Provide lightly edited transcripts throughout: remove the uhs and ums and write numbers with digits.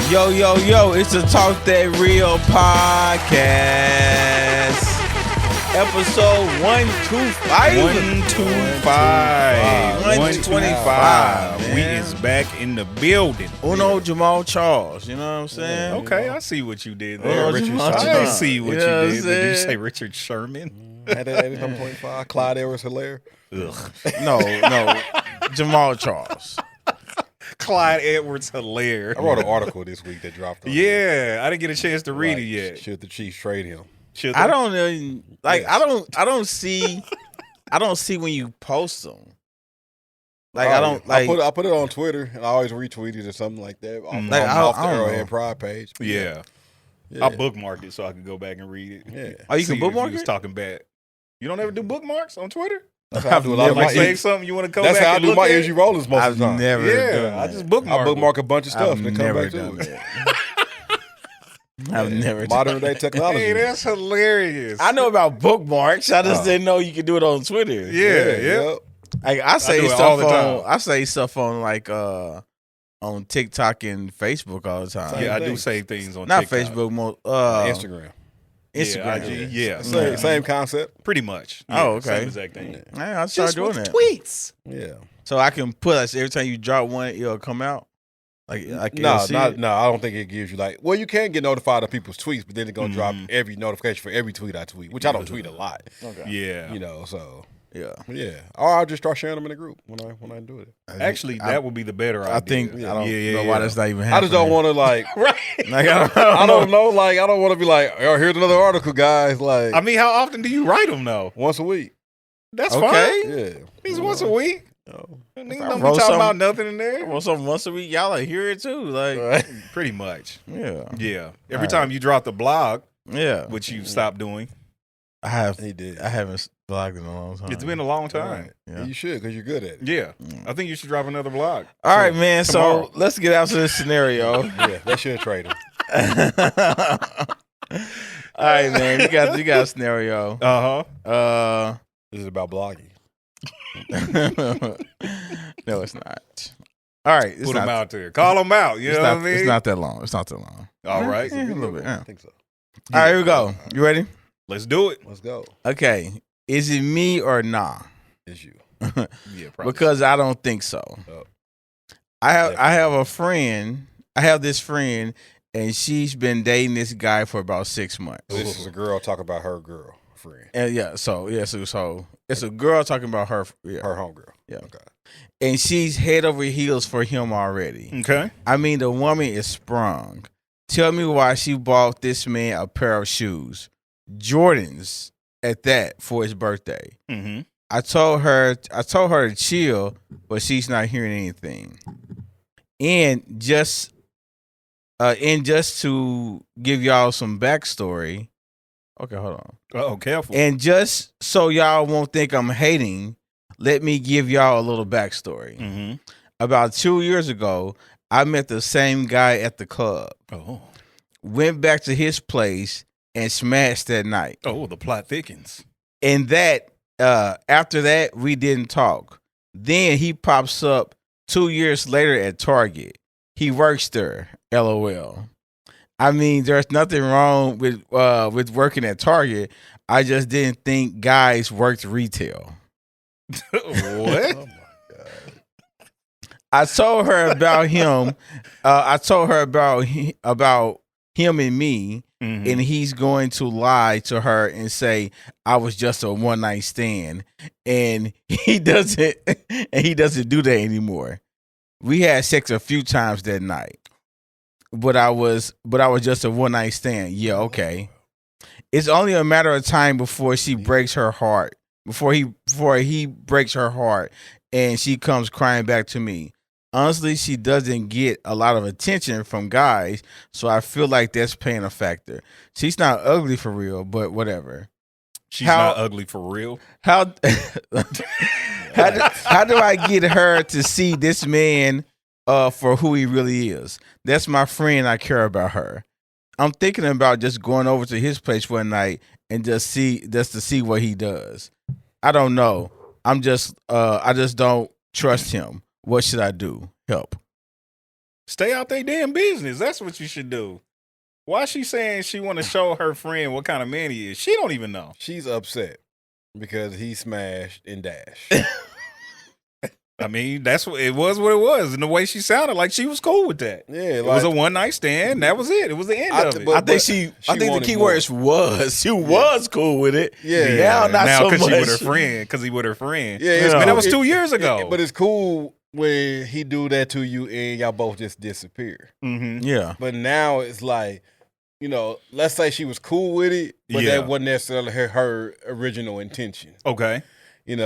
Yo, it's the Talk That Real podcast. Episode 125. 125. We is back in the building. Uno Jamal Charles, you know what I'm saying? Okay, I see what you did there. I see what you did. Did you say Richard Sherman? Had that at 25. Clyde Edwards-Helaire. No, Jamal Charles. Clyde Edwards-Helaire. I wrote an article this week that dropped on Yeah, I didn't get a chance to read it yet. Should the Chiefs trade him? I don't know. Like, yes. I don't see when you post them. Like, I don't like. I put it on Twitter and I always retweet it or something like that. Off the Arrowhead Pride page. Yeah. I bookmarked it so I could go back and read it. Yeah. Oh, you can bookmark it? Was talking bad. You don't ever do bookmarks on Twitter? That's how I do a lot of my save something you want to go That's back how I and do look my at Izzy Rollins most of the time. I've never done that. I just bookmark. I bookmark a bunch of stuff and then come back done to it. I've never modern day technology. Hey, that's hilarious. I know about bookmarks. I just didn't know you could do it on Twitter. Yeah. Like I say do it stuff all the on. time. I say stuff on like on TikTok and Facebook all the time. Yeah, I do save things on Not TikTok. Facebook, more Instagram. Instagram. Yeah. Same concept. Pretty much. Oh, okay. Same exact thing. Yeah, I start doing that. Tweets. Yeah. So I can put every time you drop one, it'll come out. Like I can No, see it. I don't think it gives you like. Well, you can get notified of people's tweets, but then it's gonna drop every notification for every tweet I tweet, which I don't tweet a lot. Okay. Yeah. You know, so Yeah. Or I'll just start sharing them in a group when I do it. Actually, that would be the better idea. I think I don't know why that's not even I happening. just don't want to like. Right. Like, I don't know. Like I don't want to be like, oh, here's another article, guys. Like I mean, how often do you write them though? once a week. That's Okay. fine. Yeah. It's once a week. No. Niggas I don't be wrote talking about something- nothing in there. Well, something once a week, y'all like hear it too. Like, Pretty much. yeah. Every Right. time you drop the blog, Yeah. which you stopped doing, I have. He did. I haven't blogged in a long time. it's been a long time. Right. Yeah. You should because you're good at it. Yeah. I think you should drop another blog. All right, man. tomorrow. So let's get out to this scenario. Yeah, they should trade him. All right, man. You got a scenario. This is about blogging. No, it's not. All right, it's Put not, them out there. Call them out. You know what I mean? It's not that long. It's not that long. All right. Yeah, a little bit. Yeah. I think so. All right, here we go. You ready? Let's do it. Let's go. Okay. Is it me or nah? It's you. Yeah, probably. Because I don't think so. Oh. I have a friend. I have this friend, and she's been dating this guy for about 6 months. This is a girl talking about her girlfriend, And so it's a girl talking about her. Yeah, her homegirl. yeah. Okay. And she's head over heels for him already. Okay. I mean, the woman is sprung. Tell me why she bought this man a pair of shoes, Jordans at that, for his birthday. Mm-hmm. I told her to chill, but she's not hearing anything. And just to give y'all some backstory. Okay, hold on. Oh, careful. And just so y'all won't think I'm hating, let me give y'all a little backstory. Mm-hmm. About 2 years ago, I met the same guy at the club. Oh. Went back to his place and smashed that night. Oh, the plot thickens. And that after that, we didn't talk. Then he pops up 2 years later at Target. He works there. LOL. I mean, there's nothing wrong with working at Target. I just didn't think guys worked retail. What? Oh my god. I told her about him. I told her about him and me, Mm-hmm. and he's going to lie to her and say I was just a one night stand, and he doesn't do that anymore. We had sex a few times that night, but I was just a one night stand. Yeah, okay. It's only a matter of time before she breaks her heart. Before he breaks her heart, and she comes crying back to me. Honestly, she doesn't get a lot of attention from guys, so I feel like that's playing a factor. She's not ugly for real, but whatever. She's not ugly for real. How do I get her to see this man for who he really is? That's my friend. I care about her. I'm thinking about just going over to his place one night and just to see what he does. I don't know. I just don't trust him. What should I do? Help. Stay out their damn business. That's what you should do. Why is she saying she want to show her friend what kind of man he is? She don't even know. She's upset because he smashed and dashed. I mean, that's what it was. And the way she sounded, like she was cool with that. Yeah, it was a one night stand. That was it. It was the end of it. I think the key words was she was cool with it. Yeah, now so because much. she with her friend. Because he with her friend. Yeah, man, that was 2 years ago. But it's cool when he do that to you and y'all both just disappear. Mm-hmm. Yeah. But now it's like, let's say she was cool with it, but that wasn't necessarily her original intention. Okay.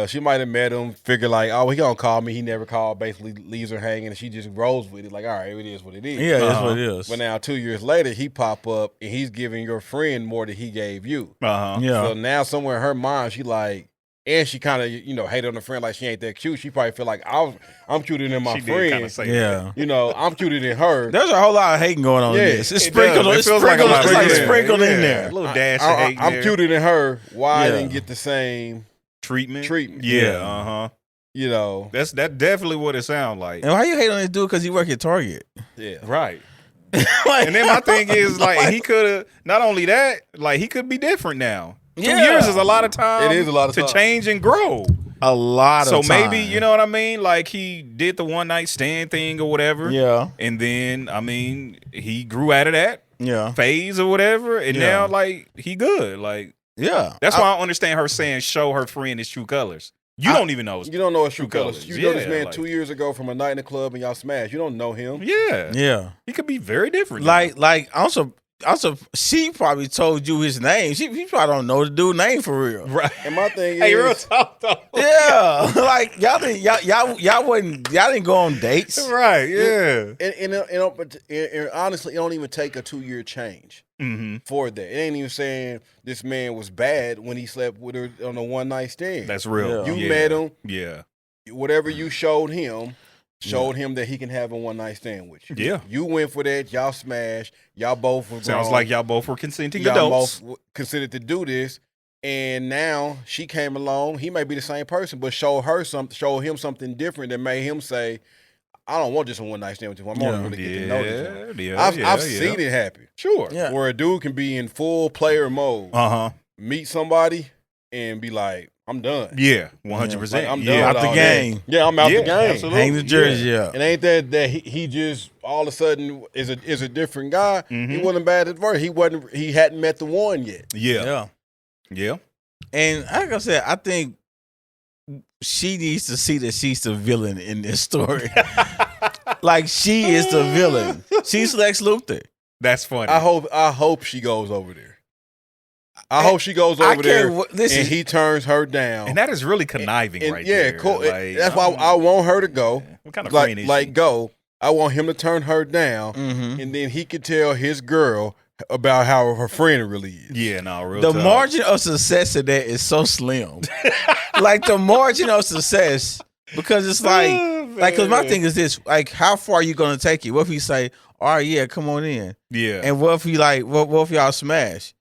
She might have met him, figured like, oh, he gonna call me. He never called, basically leaves her hanging, and she just rolls with it. Like, all right, it is what it is. Yeah, that's what it is. But now 2 years later, he pop up, and he's giving your friend more than he gave you. Yeah. So now somewhere in her mind, she like, and she kind of, hated on the friend like she ain't that cute. She probably feel like I'm cuter than my friend. I'm cuter than her. There's a whole lot of hating going on in this. It's sprinkled in there. A little dash of hate. I'm cuter than her. Why I didn't get the same treatment? Yeah. That's definitely what it sounds like. And why you hate on this dude? Because he work at Target. Yeah. Right. And then my thing is, like, he could have, not only that, like, he could be different now. 2 years is a lot of time. It is a lot of time to change and grow. A lot of time. So maybe, you know what I mean? Like, he did the one night stand thing or whatever. Yeah. And then, I mean, he grew out of that phase or whatever. And now, like, he good. Like, that's why I don't understand her saying show her friend his true colors. You don't even know. You don't know his true colors. You know this man like, 2 years ago from a night in the club and y'all smashed. You don't know him. Yeah. He could be very different. Like also, she probably told you his name. She probably don't know the dude's name for real. Right. And my thing is, hey, real talk though. Yeah. Like y'all didn't go on dates. Right. Yeah. And honestly, it don't even take a 2 year change for that. It ain't even saying this man was bad when he slept with her on a one night stand. That's real. You met him. Yeah. Whatever you showed him him that he can have a one night stand with you. Yeah. You went for that. Y'all smashed. Y'all both were Sounds grown. like y'all both were consenting y'all adults. Both considered to do this. And now she came along. He may be the same person, but show him something different that made him say, I don't want just a one night stand with you. I'm only going to get to know this one. I've seen it happen. Sure. Yeah. Where a dude can be in full player mode. Meet somebody and be like, I'm done. Yeah, 100%. Like, I'm done out the game. Yeah, I'm out the game. Absolutely. Hang the jersey up. It ain't that he just all of a sudden is a different guy. He wasn't bad at first. He hadn't met the one yet. Yeah. And like I said, I think she needs to see that she's the villain in this story. Like she is the villain. She's Lex Luthor. That's funny. I hope she goes over there. I hope she goes over there and he turns her down. And that is really conniving right there. Yeah, cool. Like, that's why I want her to go. What kind of friend is she? Go. I want him to turn her down, and then he could tell his girl about how her friend really is. Yeah, no, real The tough. margin of success of that is so slim. Like the margin of success, because it's because my thing is this: like, how far are you gonna take it? What if he say, "All right, yeah, come on in," Yeah, and what if he what if y'all smash?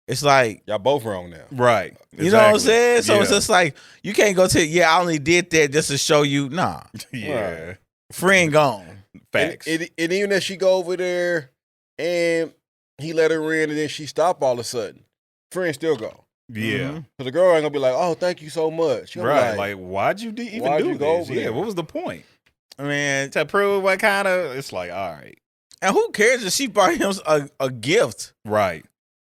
It's like y'all both wrong now, right? Exactly. You know what I'm saying? So it's just like you can't go to I only did that just to show you. Nah, yeah, friend gone. Facts. And even if she go over there and he let her in, and then she stop all of a sudden, friend still go. Yeah, because the girl ain't gonna be like, "Oh, thank you so much." Right? Like, why'd you even do this? Yeah, what was the point? Man, to prove what kind of? It's like, all right. And who cares if she bought him a gift? Right.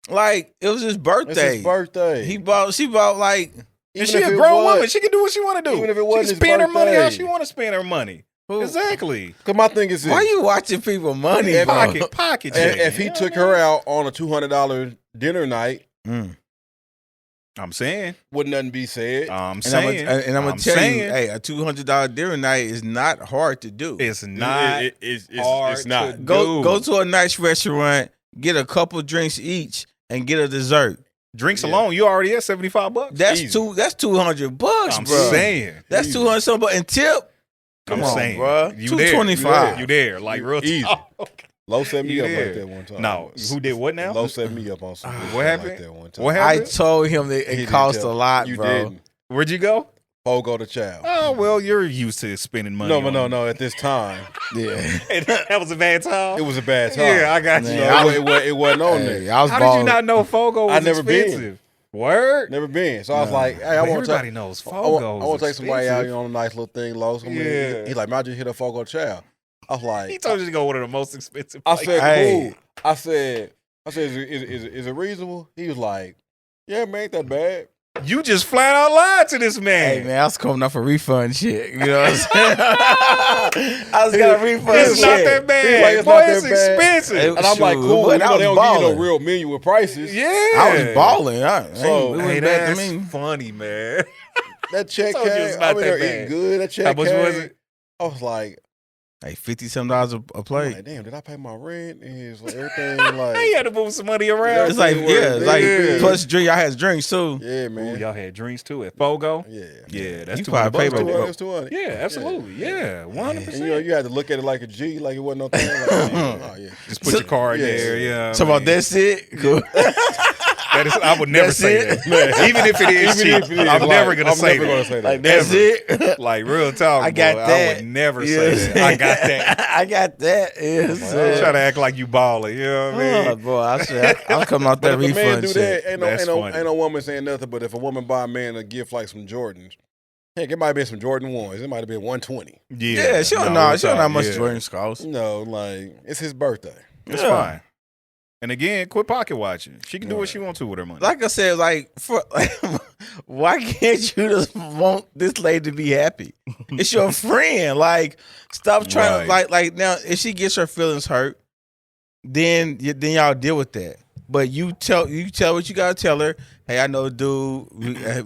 Like, it was his birthday. It's his birthday. She bought like. And she a grown woman. She can do what she want to do. Even if it wasn't she can spend her money how she want to spend her money. Ooh. Exactly. Because my thing is this. Why you watching people money, pocket if he took her out on a $200 dinner night, I'm saying, wouldn't nothing be said. I'm going to tell you, hey, a $200 dinner night is not hard to do. It's not hard. It's not. To go to a nice restaurant, get a couple drinks each, and get a dessert. Drinks alone, you already at $75. That's $200, bro. I'm saying that's 200 something, and tip. Come on, saying, bro. You $225. You there? Like real easy. Okay. Low set me up like that one time. No, who did what now? Low set me up on something. What happened? Like that one time. What happened? I told him that it cost a lot, you bro. Didn't. Where'd you go? Fogo the child. Oh, well, you're used to spending money. No. At this time, that was a bad time. It was a bad time. Yeah, I got you. It wasn't on there. How did you not know Fogo was expensive? Word? Never been. So I was like, hey, everybody knows Fogo. I want to take somebody out on a nice little thing, low. He's like, man, I just hit a Fogo child. I was like, he told you to go one of the most expensive places. I said, cool. I said, is it reasonable? He was like, yeah, man, ain't that bad. You just flat out lied to this man. Hey, man, I was coming up for refund shit. You know what I'm saying? I was got a refund shit. It's not that bad. Like, boy, it's expensive. And I'm like, cool. They don't give you no real menu with prices. Yeah. I was balling. That's funny, man. That check came. I mean, they're eating good. That check How much was it? I was like, hey, $50-some a plate. Like, damn, did I pay my rent? And it's like everything like you had to move some money around. It's like plus drink. Y'all had drinks too. Yeah, man. Ooh, y'all had drinks too at Fogo. Yeah, that's you probably paid $200. $200. Yeah, absolutely. Yeah, 100%. You had to look at it like a G, like it wasn't no thing. Like, just put your card there. Yeah. So about that's it. Cool. I would never say that. Even if it is cheap, I'm never gonna say that. Like that's it. Like real talk. I got that. I would never say that. I got that. I got that. I'm trying to act like you balling. You know what I mean? Oh boy, I'm coming out that refund. If a man do shit. that, ain't no woman saying nothing. But if a woman buy a man a gift like some Jordans, heck, it might have been some Jordan 1s. It might have been 120. Yeah, she don't know. She don't know how much Jordans cost. No, like it's his birthday. It's fine. And again, quit pocket watching. She can do what she wants to with her money. Like I said, why can't you just want this lady to be happy? It's your friend. Like, stop trying to like now. If she gets her feelings hurt, then y'all deal with that. But you tell what you gotta tell her. Hey, I know, dude.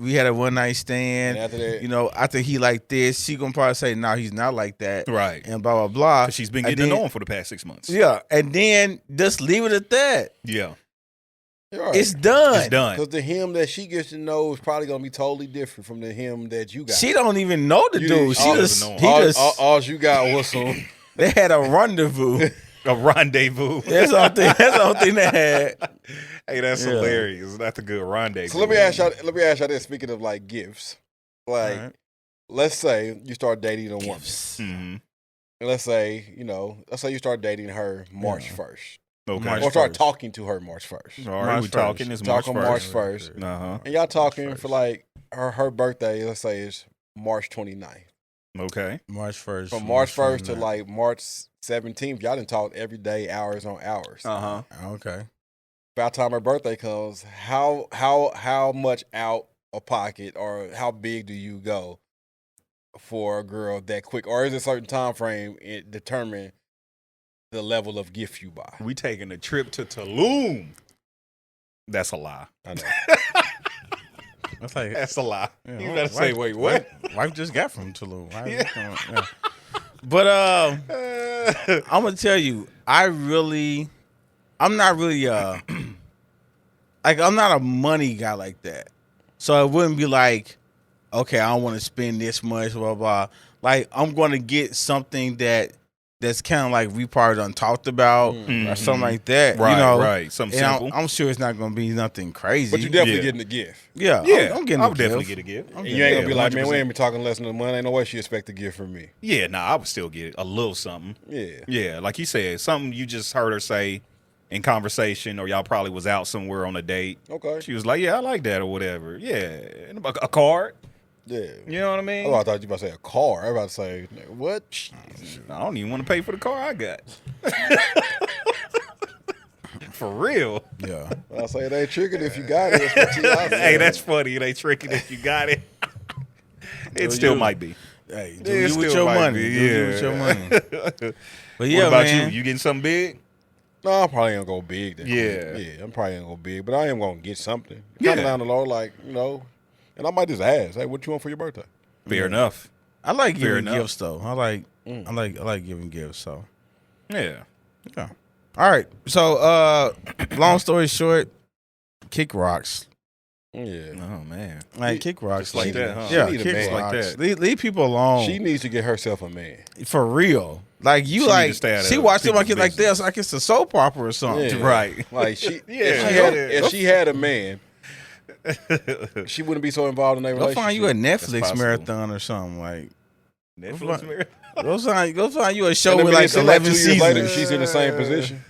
We had a one night stand. And after that, after he like this, she gonna probably say, "No, he's not like that." Right. And blah blah blah. She's been getting to know him for the past 6 months. Yeah, and then just leave it at that. Yeah. Right. It's done. It's done. Because the him that she gets to know is probably gonna be totally different from the him that you got. She don't even know the dude. All you got was some. They had a rendezvous. A rendezvous. That's the only thing they had. Hey, that's hilarious. That's a good rendezvous. So let me ask y'all this. Speaking of like gifts, like let's say you start dating a woman. Mm-hmm. And let's say you start dating her March 1st. Okay. Or start talking to her March 1st. All right, we're talking. It's March 1st. March 1st. Uh-huh. And y'all talking for like her birthday, let's say is March 29th. Okay. March 1st. From March 1st to like March 17th, y'all done talked every day, hours on hours. Uh-huh. Okay. By the time her birthday comes, how much out of pocket or how big do you go for a girl that quick? Or is it a certain time frame it determine the level of gift you buy? We taking a trip to Tulum. That's a lie. I know. That's a lie. Yeah, you better say, wait, what? Wife just got from Tulum. Yeah. But I'm gonna tell you, I'm not really I'm not a money guy like that. So it wouldn't be like, okay, I don't want to spend this much, blah blah. Like I'm gonna get something that's kind of like we probably done talked about or something like that. Right, right. Something simple. I'm sure it's not gonna be nothing crazy. But you definitely getting a gift. Yeah. I'm getting I would definitely get a gift. And you ain't gonna be like, man, we ain't been talking less than a month. Ain't no way she expect a gift from me. Yeah, I would still get a little something. Yeah. Yeah, like you said, something you just heard her say in conversation, or y'all probably was out somewhere on a date. Okay. She was like, yeah, I like that or whatever. Yeah. And a card. Yeah. You know what I mean? Oh, I thought you were about to say a car. I was about to say, what? I don't even want to pay for the car I got. For real. Yeah. I say it ain't tricking if you got it. Hey, that's funny. It ain't tricking if you got it. It still might be. Hey, do you with your money. Yeah. Do you with your money. But yeah, what about man. you? You getting something big? No, I'm probably gonna go big. Yeah. Yeah, I'm probably gonna go big, but I am gonna get something. Kind of down the low, like, and I might just ask, hey, what you want for your birthday? Fair enough. I like giving gifts though. I like giving gifts. So yeah. All right. So long story short, kick rocks. Yeah. Oh man. Like kick rocks just like that, huh? Yeah, she kick rocks. like that. Leave people alone. She needs to get herself a man. For real. Like you she watched it like it like this, like it's a soap opera or something. Yeah. Right. Like if she had a man, she wouldn't be so involved in their relationship. Go find you a Netflix marathon or something like. Netflix marathon. Go find you a show with like 11 seasons. Later, she's in the same position.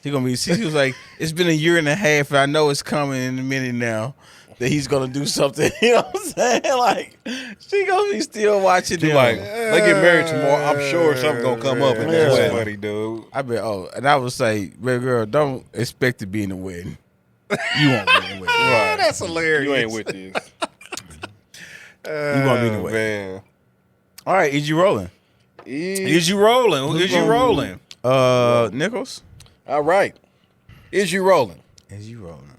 She was like, it's been a year and a half, and I know it's coming in a minute now that he's gonna do something. You know what I'm saying? Like, she gonna be still watching them. Like, they get married tomorrow. I'm sure something's gonna come up. That's funny, dude. I bet. And I would say, baby girl, don't expect to be in the wedding. You won't be in the wedding. Right. That's hilarious. You ain't with this. You won't be in the wedding. Man. All right, is you rolling? Is you rolling? Is you rolling? Nichols. All right. Is you rolling? Is you rolling?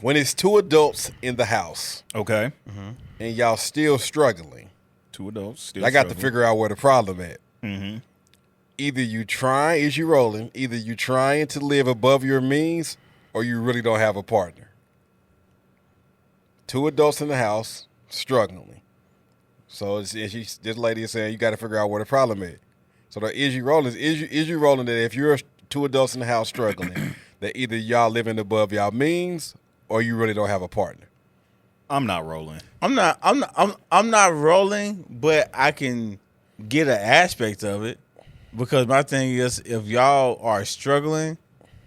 When it's two adults in the house. Okay. And y'all still struggling. Two adults still I got to figure out where the problem at. Mm-hmm. Is you rolling? Either you trying to live above your means or you really don't have a partner. Two adults in the house struggling. So this lady is saying you got to figure out where the problem is. So the is you rolling that if you're two adults in the house struggling, that either y'all living above y'all means or you really don't have a partner. I'm not rolling. I'm not rolling, but I can get an aspect of it because my thing is if y'all are struggling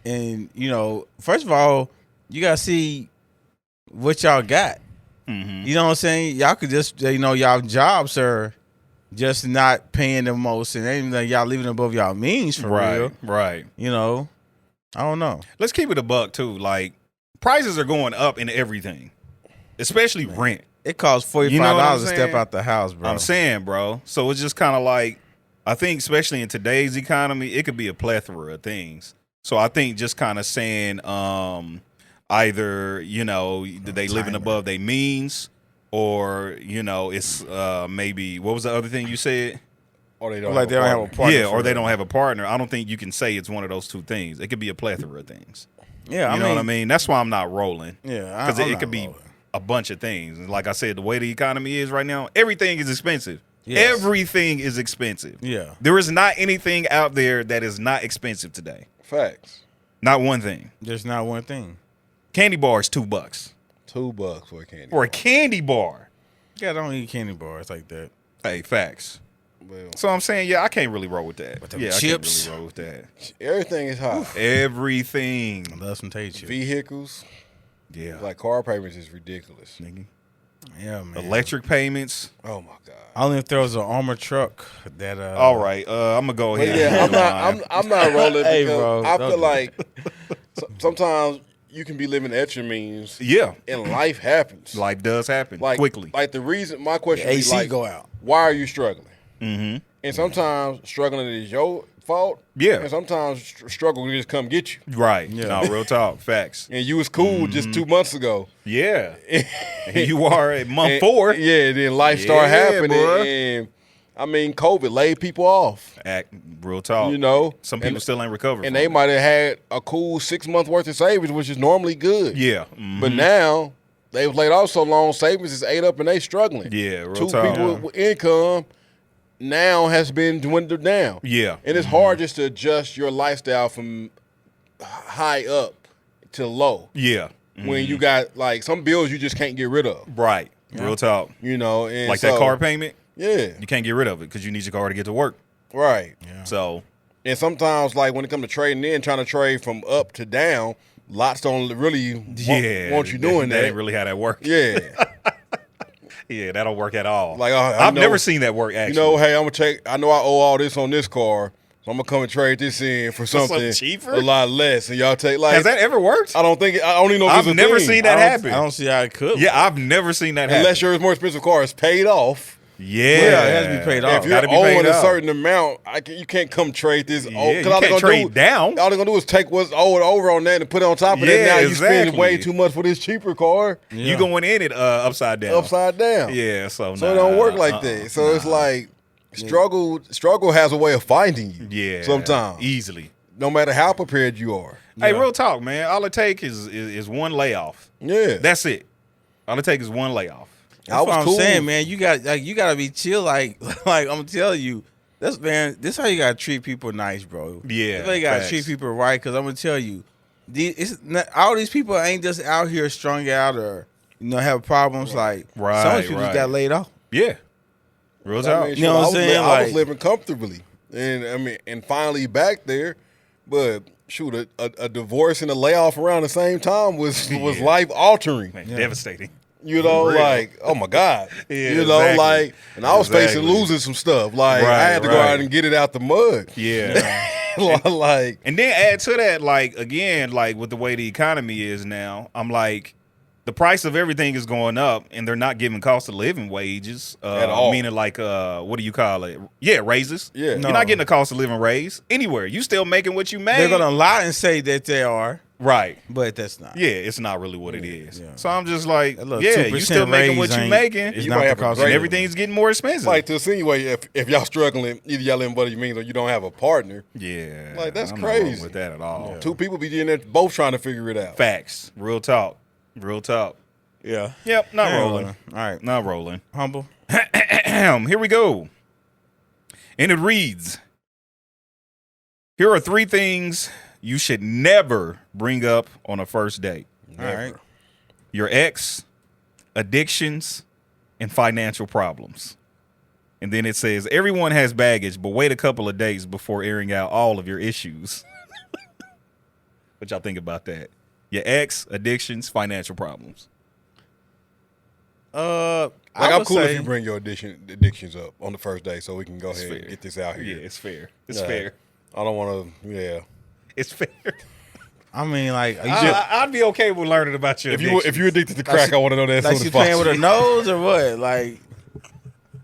and, first of all, you got to see what y'all got. Mm-hmm. You know what I'm saying? Y'all could just, y'all jobs are just not paying the most and anything y'all living above y'all means for real. Right. I don't know. Let's keep it a buck too. Like prices are going up in everything, especially rent. It costs $45 to step out the house, bro. I'm saying, bro. So it's just kind of like, I think especially in today's economy, it could be a plethora of things. So I think just kind of saying either, they living above their means or, it's maybe, what was the other thing you said? Or they don't have a partner. Yeah, or they don't have a partner. I don't think you can say it's one of those two things. It could be a plethora of things. Yeah, you know what I mean? That's why I'm not rolling. Yeah, because it could be a bunch of things. And like I said, the way the economy is right now, everything is expensive. Yes. Everything is expensive. Yeah. There is not anything out there that is not expensive today. Facts. Not one thing. There's not one thing. Candy bar is $2. $2 for a candy bar. For a candy bar. Yeah, I don't eat candy bars like that. Hey, facts. Well, so I'm saying, I can't really roll with that. But chips. I can't really roll with that. Everything is high. Everything. I love some taste chips. Vehicles. Yeah. Like car payments is ridiculous. Nigga. Yeah, man. Electric payments. Oh my God. Only if there was an armored truck that all right. I'm gonna go ahead. Yeah, I'm not rolling hey, because bro, I feel like sometimes you can be living at your means. Yeah. And life happens. Life does happen quickly. Like the reason my question the is AC like, go out. Why are you struggling? Mm-hmm. And sometimes struggling is your fault. Yeah. And sometimes struggle will just come get you. Right. Yeah. No, real talk. Facts. And you was cool just 2 months ago. Yeah. You are at month 4. Yeah, then life started happening. And I mean, COVID laid people off. Real talk. Some people still ain't recovered. And they might have had a cool 6 month worth of savings, which is normally good. Yeah. Mm-hmm. But now they was laid off so long, savings is ate up and they struggling. Yeah, real 2 talk. people with income now has been dwindled down. Yeah. And it's hard just to adjust your lifestyle from high up to low. Yeah. When you got like some bills you just can't get rid of. Right. Yeah. Real talk. And like that car payment. Yeah. You can't get rid of it because you need your car to get to work. Right. Yeah. So. And sometimes like when it comes to trading in, trying to trade from up to down, lots don't really want you doing that. That ain't really how that works. Yeah. Yeah, that don't work at all. Like I've never seen that work actually. Hey, I know I owe all this on this car, so I'm gonna come and trade this in for something cheaper, a lot less, and y'all take like. Has that ever worked? I don't even know. I've never seen that happen. I don't see how it could. Yeah, I've never seen that happen. Unless your more expensive car is paid off. Yeah, it has to be paid off. If you're owing a certain amount, you can't come trade this. Yeah, you can't trade down. All they're going to do is take what's owed over on that and put it on top of that. Now you spend way too much for this cheaper car. Yeah. You going in it upside down. Upside down. Yeah, so it don't work like that. So it's like struggle has a way of finding you. Yeah, sometimes. Easily. No matter how prepared you are. Hey, real talk, man. All it takes is one layoff. Yeah. That's it. All it takes is one layoff. That's what I'm saying, man. You gotta be chill. Like I'm gonna tell you, this how you gotta treat people nice, bro. Yeah, you gotta treat people right. Because I'm gonna tell you, all these people ain't just out here strung out or have problems. Like some people just got laid off. Yeah, real talk. You know what I'm saying? I was living comfortably, and finally back there, but. Shoot, a divorce and a layoff around the same time was life altering, devastating. Like, oh my God, like, and I was facing losing some stuff. Like, I had to go out and get it out the mud. Yeah, like, and then add to that, like again, like with the way the economy is now, I'm like, the price of everything is going up, and they're not giving cost of living wages at all. Meaning, like, what do you call it? Yeah, raises. Yeah, you're not getting a cost of living raise anywhere. You still making what you made. They're gonna lie and say that they are right, but that's not. Yeah, it's not really what it is. Yeah. So I'm just like, you still making what you making. You might have and everything's getting more expensive. Like to insinuate if y'all struggling, either y'all living what you mean or you don't have a partner. Yeah, like that's I'm crazy. Not wrong with that at all. Yeah. Two people be in there both trying to figure it out. Facts, real talk. Yeah. Yep, not rolling. All right. Not rolling. Humble. Here we go. And it reads, here are 3 things you should never bring up on a first date. Never. All right. Your ex, addictions, and financial problems. And then it says, everyone has baggage, but wait a couple of days before airing out all of your issues. What y'all think about that? Your ex, addictions, financial problems. I'm cool if you bring your addictions up on the first day, so we can go ahead and get this out here. Yeah, it's fair. It's fair. I don't want to. Yeah, it's fair. I mean, like, I'd be okay with learning about your addictions. If you're addicted to crack, I want to know that. Like, she's playing with her nose or what? Like,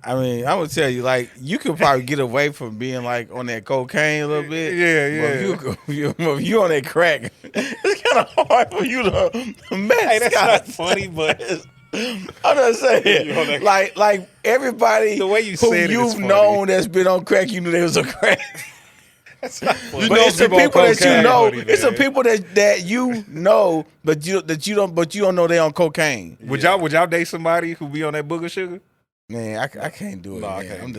I mean, I would tell you, like, you could probably get away from being like on that cocaine a little bit. Yeah. But if you on that crack, it's kind of hard for you to mess. Hey, that's not funny, but. I'm just saying, like everybody the way you who said you've known that's been on crack, you knew they was a crack. That's not funny. But it's the people that you know. It's the people that you know, but you don't know they on cocaine. Would y'all date somebody who be on that booger sugar? Man, I can't do it. No, man. I can't.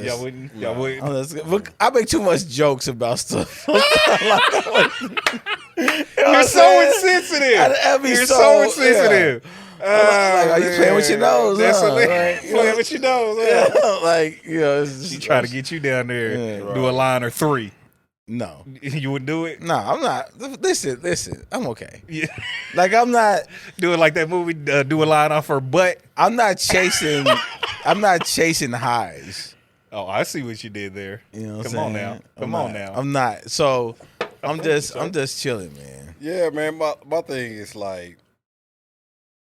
Y'all wouldn't. I make too much jokes about stuff. You're so insensitive. You're so insensitive. Yeah. Are you playing with your nose? That's playing with your nose. Yeah. She try to get you down there, do a line or 3. No, you wouldn't do it. No, I'm not. Listen, I'm okay. Yeah, like I'm not doing like that movie. Do a line off her butt. I'm not chasing. I'm not chasing highs. Oh, I see what you did there. You know, Come on now. I'm not. So I'm just chilling, man. Yeah, man. My thing is like.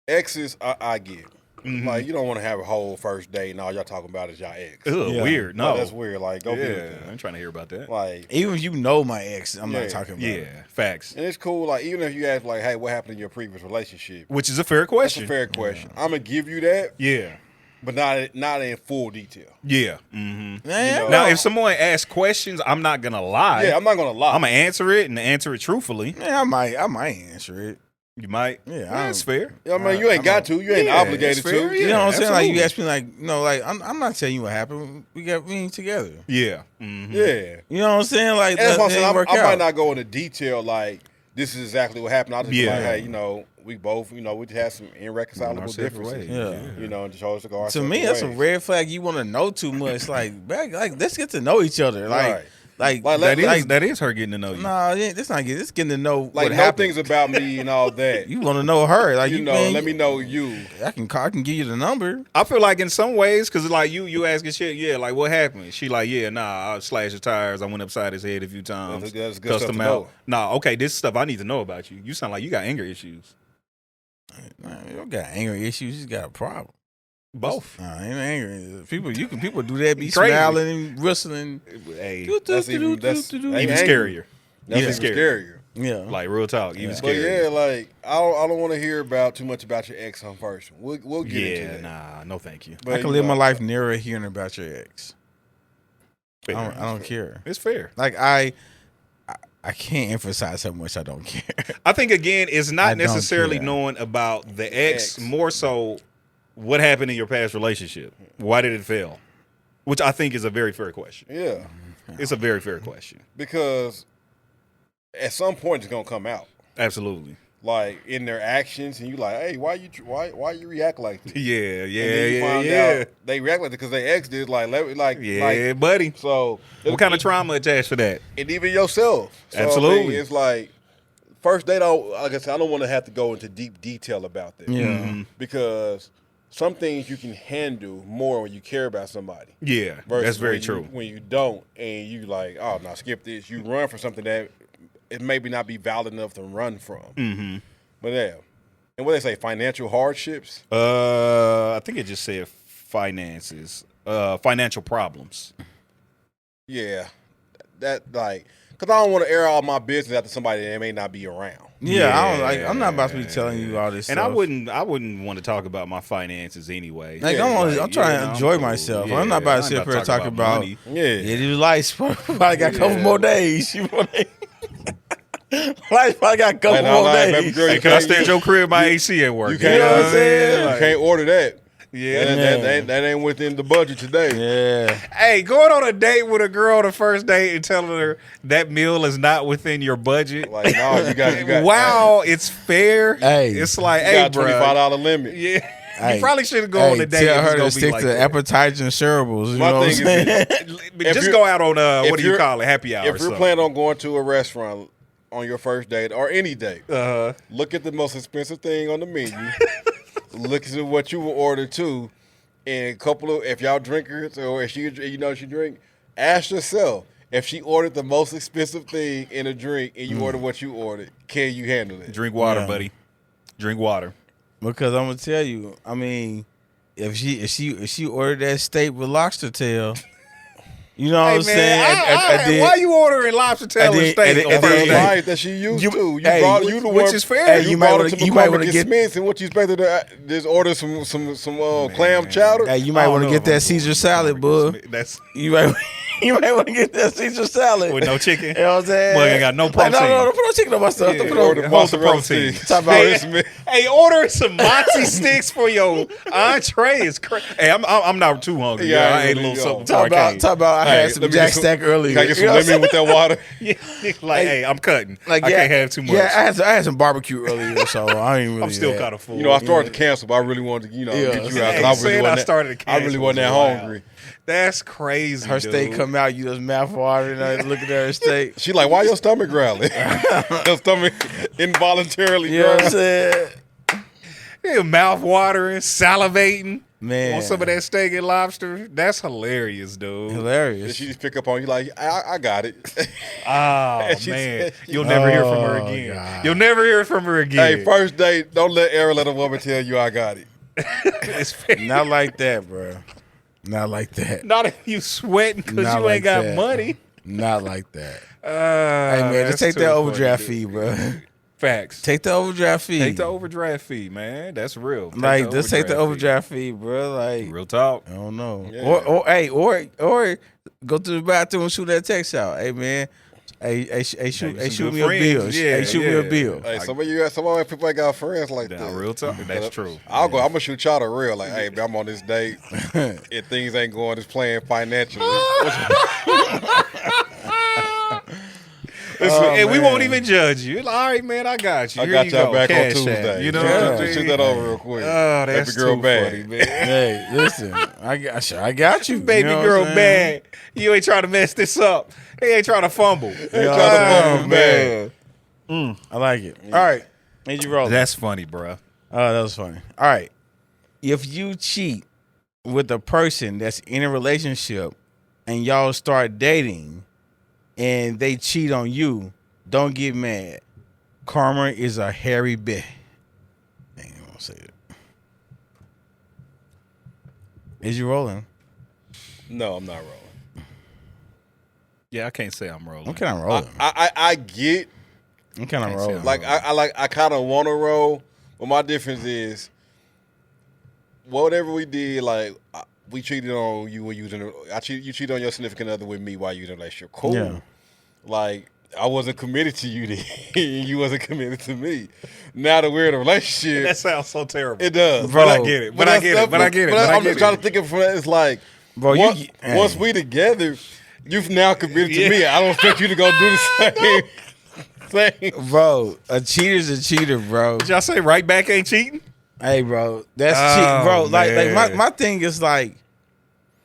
Exes, I get. Mm-hmm. Like, you don't want to have a whole first date and all y'all talking about is y'all ex. Weird. No, that's weird. Like, go get it. I ain't trying to hear about that. Like, even if you know my ex, I'm not talking about it. Yeah, facts. And it's cool. Like, even if you ask, like, hey, what happened in your previous relationship? Which is a fair question. That's a fair question. I'm going to give you that. Yeah. But not in full detail. Yeah. Mm-hmm. Now, if someone asks questions, I'm not going to lie. Yeah, I'm not going to lie. I'm going to answer it and answer it truthfully. Yeah, I might answer it. You might. Yeah, that's fair. I mean, you ain't got to. You ain't obligated to. Yeah, you know what I'm saying? Like, you ask me, like, I'm not telling you what happened. We ain't together. Yeah. Mm-hmm. Yeah. You know what I'm saying? Like, that's what I'm saying. I might not go into detail, like, this is exactly what happened. I'll just be like, hey, we both, we just had some irreconcilable differences. And just chose to go our to me, that's a red flag. You want to know too much. Like, let's get to know each other. Like that is her getting to know you. Nah, that's not getting. It's getting to know like what happened. Things about me and all that. You want to know her, like let me know you. I can give you the number. I feel like in some ways, because like you asking shit, like what happened? She like, I slashed his tires. I went upside his head a few times. That's good stuff to know. Nah, okay, this stuff I need to know about you. You sound like you got anger issues. You don't got anger issues. You just got a problem. Both. Nah, ain't angry. People do that. Be smiling and whistling. Hey, that's even scarier. That's even scarier. Yeah, like real talk. Even scarier. But yeah, like I don't want to hear too much about your ex on first. We'll get into that. Nah, no, thank you. But I can live my life nearer hearing about your ex. I don't care. It's fair. Like I can't emphasize how much I don't care. I think again, it's not necessarily knowing about the ex, more so. What happened in your past relationship? Why did it fail? Which I think is a very fair question. Yeah. It's a very fair question. Because at some point it's going to come out. Absolutely. Like in their actions, and you like, hey, why you react like this? Yeah, And then you find out they react like this because they ex did buddy. So What kind of trauma attached to that? And even yourself. So, Absolutely. I mean, it's like first date. Like I said, I don't want to have to go into deep detail about that. Yeah. Because some things you can handle more when you care about somebody. Yeah, that's very true. When you don't, and you like, oh no, skip this. You run for something that it maybe not be valid enough to run from. Mm-hmm. But yeah, and what they say, financial hardships. I think it just said finances, financial problems. Yeah, that like, cause I don't want to air all my business after somebody that may not be around. Yeah, I'm not about to be telling you all this and stuff. I wouldn't want to talk about my finances anyway. Like, I'm trying to enjoy myself. I'm not about to sit here and talk about money. these lights probably got a couple more days. Lights probably got a couple more days. Girl, hey, can I stay at your crib? My AC at work. You can't, know what I'm saying? You can't order that. Yeah, that ain't within the budget today. Yeah. Hey, going on a date with a girl on the first date and telling her that meal is not within your budget. Like, no, you got. Wow, it's fair. Hey, it's like, you hey, got bro, $25 limit. Yeah, hey, you probably shouldn't go on a date. Tell and her it's to gonna stick be like to that. appetizers and shareables. You My know what I'm thing saying? Just go out on what do you call it, happy hour. If you're planning on going to a restaurant on your first date or any date, look at the most expensive thing on the menu. Look at what you will order too. And a couple of, if y'all drinkers or if she drink, ask yourself, if she ordered the most expensive thing in a drink and you order what you ordered, can you handle it? Drink water, buddy. Drink water. Because I'm gonna tell you, I mean, if she ordered that steak with lobster tail, you know what I'm saying? Why you ordering lobster tail and steak on first date? That she used to. Which is fair. You might want to get Smith's, and what you expected to just order some clam chowder. Hey, you might want to get that Caesar salad, bud. You might want to get that Caesar salad with no chicken. You know what I'm saying? Well, ain't got no protein. No, don't put no chicken on my stuff. Don't put the protein. Hey, order some mozzie sticks for your entree is crazy. Hey, I'm not too hungry. Yeah, I ate a little something. Talk about I had some Jack Stack earlier. Can I get some lemon with that water? Hey, I'm cutting. I can't have too much. Yeah, I had some barbecue earlier, so I ain't really. I'm still kind of full. You know, I started to cancel, but I really wanted to, get you out. I really wasn't that hungry. That's crazy. Her steak come out, you just mouth watering, looking at her steak. She like, why your stomach growling? Your stomach involuntarily growling. You know what I'm saying? Yeah, mouth watering, salivating. Man. On some of that steak and lobster. That's hilarious, dude. Hilarious. And she just pick up on you like, I got it. Oh, man. You'll never hear from her again. God. You'll never hear from her again. Hey, first date, don't let a woman tell you I got it. It's fair. Not like that, bro. Not like that. Not if you sweating because you ain't got money. Not like that. Hey, man, just take that overdraft fee, bro. Facts. Take the overdraft fee. Take the overdraft fee, man. That's real. Just take the overdraft fee, bro. Like, real talk. I don't know. Yeah. Or go to the bathroom and shoot that text out. Hey, man. Hey, shoot me a bill. Yeah, shoot me a bill. Hey, some of people ain't got friends like that. Real talk. That's true. I'm gonna shoot y'all the real. Like, hey, I'm on this date. If things ain't going as planned financially. And we won't even judge you. Like, all right, man, I got you. I got y'all back on Tuesday. You know what I'm saying? Shoot that over real quick. Oh, that's baby girl too bad. funny, man. Hey, listen, I got you. Baby girl bad. You ain't trying to mess this up. He ain't trying to fumble. Man. I like it. All right. Made you roll. That's funny, bro. Oh, that was funny. All right. If you cheat with a person that's in a relationship and y'all start dating and they cheat on you, don't get mad. Karma is a hairy bitch. I ain't gonna say it. Is you rolling? No, I'm not rolling. Yeah, I can't say I'm rolling. I'm kind of rolling. I get. I'm kind of rolling. Like I kind of want to roll, but my difference is whatever we did. Like we cheated on you when you was in. You cheated on your significant other with me while you was in a relationship. Cool. Yeah. Like I wasn't committed to you then, and you wasn't committed to me. Now that we're in a relationship, that sounds so terrible. It does, bro. But I get it. But I get it. I'm just trying to think of it. It's like, bro, once we together, you've now committed to me. I don't expect you to go do the same. thing. Bro, a cheater's a cheater, bro. Did y'all say right back ain't cheating? Hey, bro, that's cheating, bro. Like man. my thing is like,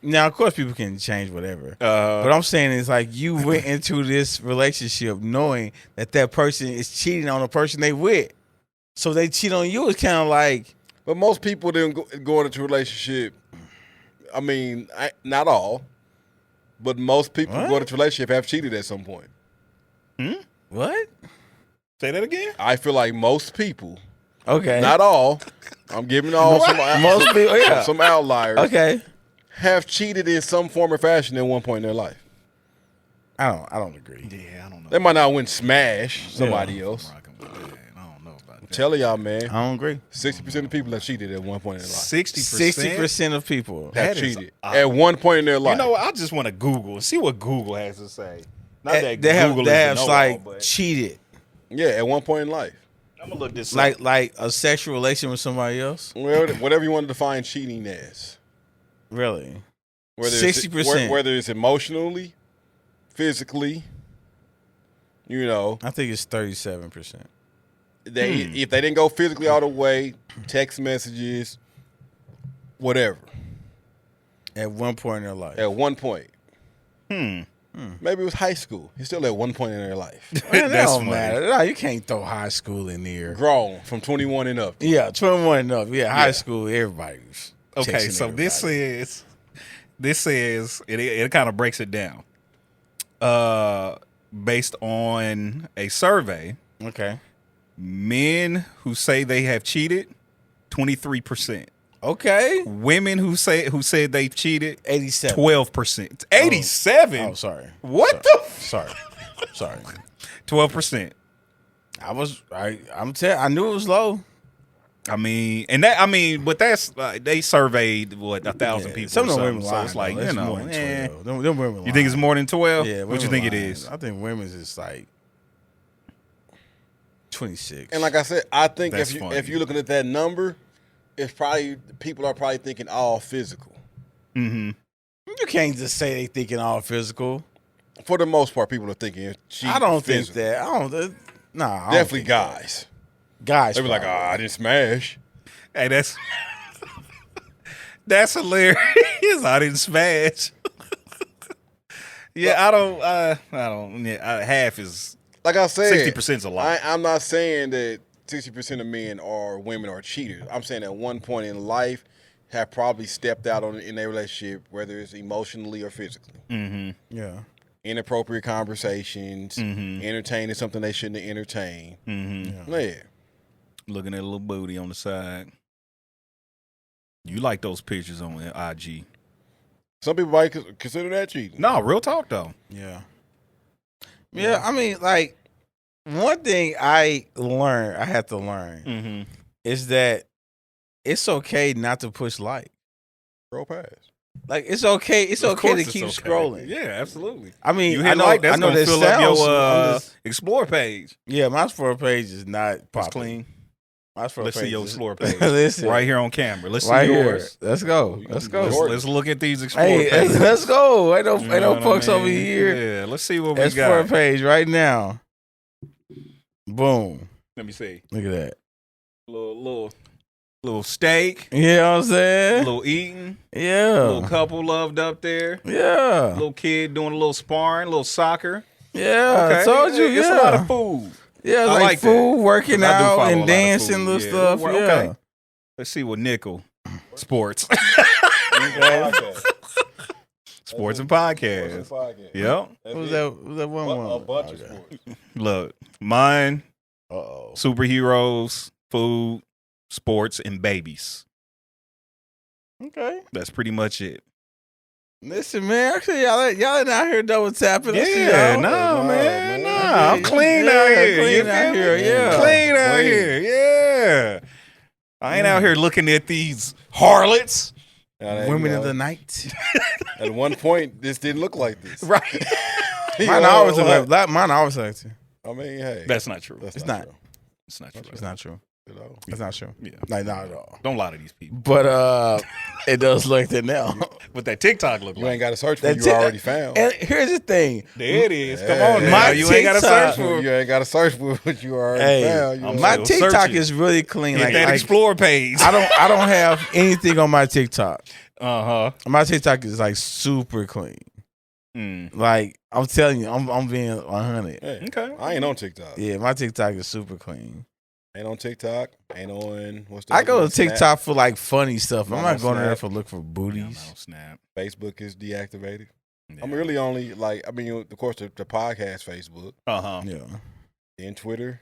now of course people can change whatever, but I'm saying it's like you went into this relationship knowing that person is cheating on the person they with, so they cheat on you. It's kind of like, But most people didn't go into a relationship. I mean, not all, but most people who go into a relationship have cheated at some point. what? Say that again. I feel like most people, Okay, not all, I'm giving all most people, yeah. some outliers, Okay, have cheated in some form or fashion at one point in their life. I don't agree. Yeah, I don't know. They might not win smash somebody else. Rocking with that. I don't know about that. Telling y'all, man, I don't agree. 60% of people have cheated at one point in their life. 60% of people. Have That is cheated at one point in their life. You know what? I just want to Google and see what Google has to say. Not that They have Google they is have the know-all, like but cheated, Yeah, at one point in life. I'm gonna look this up. like a sexual relation with somebody else. Whatever you want to define cheating as. Really? Whether 60%. Whether it's emotionally, physically, you know, I think it's 37%. if they didn't go physically all the way, text messages, whatever. At one point in their life. At one point. Maybe it was high school. It's still at one point in their life. Man, that That's don't funny. matter. No, you can't throw high school in there. Grown from 21 and up. Yeah, 21 and up. Yeah, high school, everybody's. Okay, texting so everybody. this says it kind of breaks it down. Based on a survey, Okay. men who say they have cheated, 23%. Okay. Women who said they cheated, 87. 12%. 87. Oh, sorry. What Sorry. Sorry. 12%. I knew it was low. But that's they surveyed 1,000 people. Some or of the something, women so lying, it's like, though. you It's know, more than 12. Them women you think it's lying. more than 12? Yeah. What you women think it lying. is? I think women's is like 26. And like I said, I think That's if funny. you're looking at that number, it's probably people are probably thinking all physical. Mm-hmm. You can't just say they thinking all physical. For the most part, people are thinking I don't physical. think that. I don't. Nah. I don't Definitely think that. guys. Guys. They be like, probably. I didn't smash. Hey, that's hilarious. I didn't smash. Yeah, I don't. Yeah, half is Like I said, 60% is a lot. I'm not saying that 60% of men or women are cheaters. I'm saying at one point in life have probably stepped out in their relationship, whether it's emotionally or physically. Mm-hmm. Yeah. Inappropriate conversations, Mm-hmm. entertaining something they shouldn't have entertained. Mm-hmm. Yeah. Looking at a little booty on the side. You like those pictures on IG? Some people might consider that cheating. No, real talk though. Yeah. Yeah. I mean, like, one thing I had to learn Mm-hmm. is that it's okay not to push like. Scroll past. Like, it's okay. It's Of okay course to it's keep okay. scrolling. Yeah, absolutely. I mean, You I hit know. like that's I know gonna that fill up sounds. your I'm just- explore page. yeah, my explore page is not It's popping. clean. My explore Let's see page your is- explore page. Listen, Right here on camera. Let's see right yours. here. Let's go. Let's go. Let's look at these explore Hey, pages. let's go. Ain't no You know what I fucks over mean? here. Yeah, let's see what we Explore got. page right now. Boom. Let me see. Look at that. Little steak, You know what I'm saying? little eating, Yeah. little couple loved up there, Yeah. little kid doing a little sparring, little soccer. Yeah. I told you. It's Yeah. a lot of food. Yeah, I like, like that. food, working 'Cause I do out, follow a lot and of dancing, food, little yeah. stuff. Well, Yeah. okay. Let's see what Nickel Sports. Sports and podcasts. Yep. What was that? What was that one? A bunch of Okay. sports. Look, mine, Uh-oh. superheroes, food, sports, and babies. Okay. That's pretty much it. Listen, man. Actually, y'all ain't out here double tapping. I see Yeah, y'all. no, man. man. No, I'm clean Yeah, out here. clean You out feel here, me? yeah. Clean out Clean. here. Yeah. I ain't out here looking at these harlots. Women of the night. At one point, this didn't look like this. Right. Mine always look like that. Mine always like that. I mean, hey. That's not true. That's It's not. true. It's not true. It's not true. You know? That's not true. Yeah. Like, not at all. Don't lie to these people. But it does look like that now. What that TikTok look You like? ain't got to search for That you Tik- already found. And here's the thing. There it is. Come Yeah. on now. My You ain't got to TikTok- search for You ain't got to search for what you already found. You I'm know? My still TikTok searching. is really clean. Hit Like, that like, explore page. I don't have anything on my TikTok. Uh-huh. My TikTok is like super clean. Like, I'm telling you, I'm being 100. Hey, Okay. I ain't on TikTok. Yeah, my TikTok is super clean. Ain't on TikTok. Ain't on what's the I other go one? to TikTok for like funny stuff. I'm Not not on going there Snap. for look for Yeah, booties. no, snap. Snap. Facebook is deactivated. Yeah. I'm really only of course the podcast Facebook, Uh-huh. Yeah. then Twitter,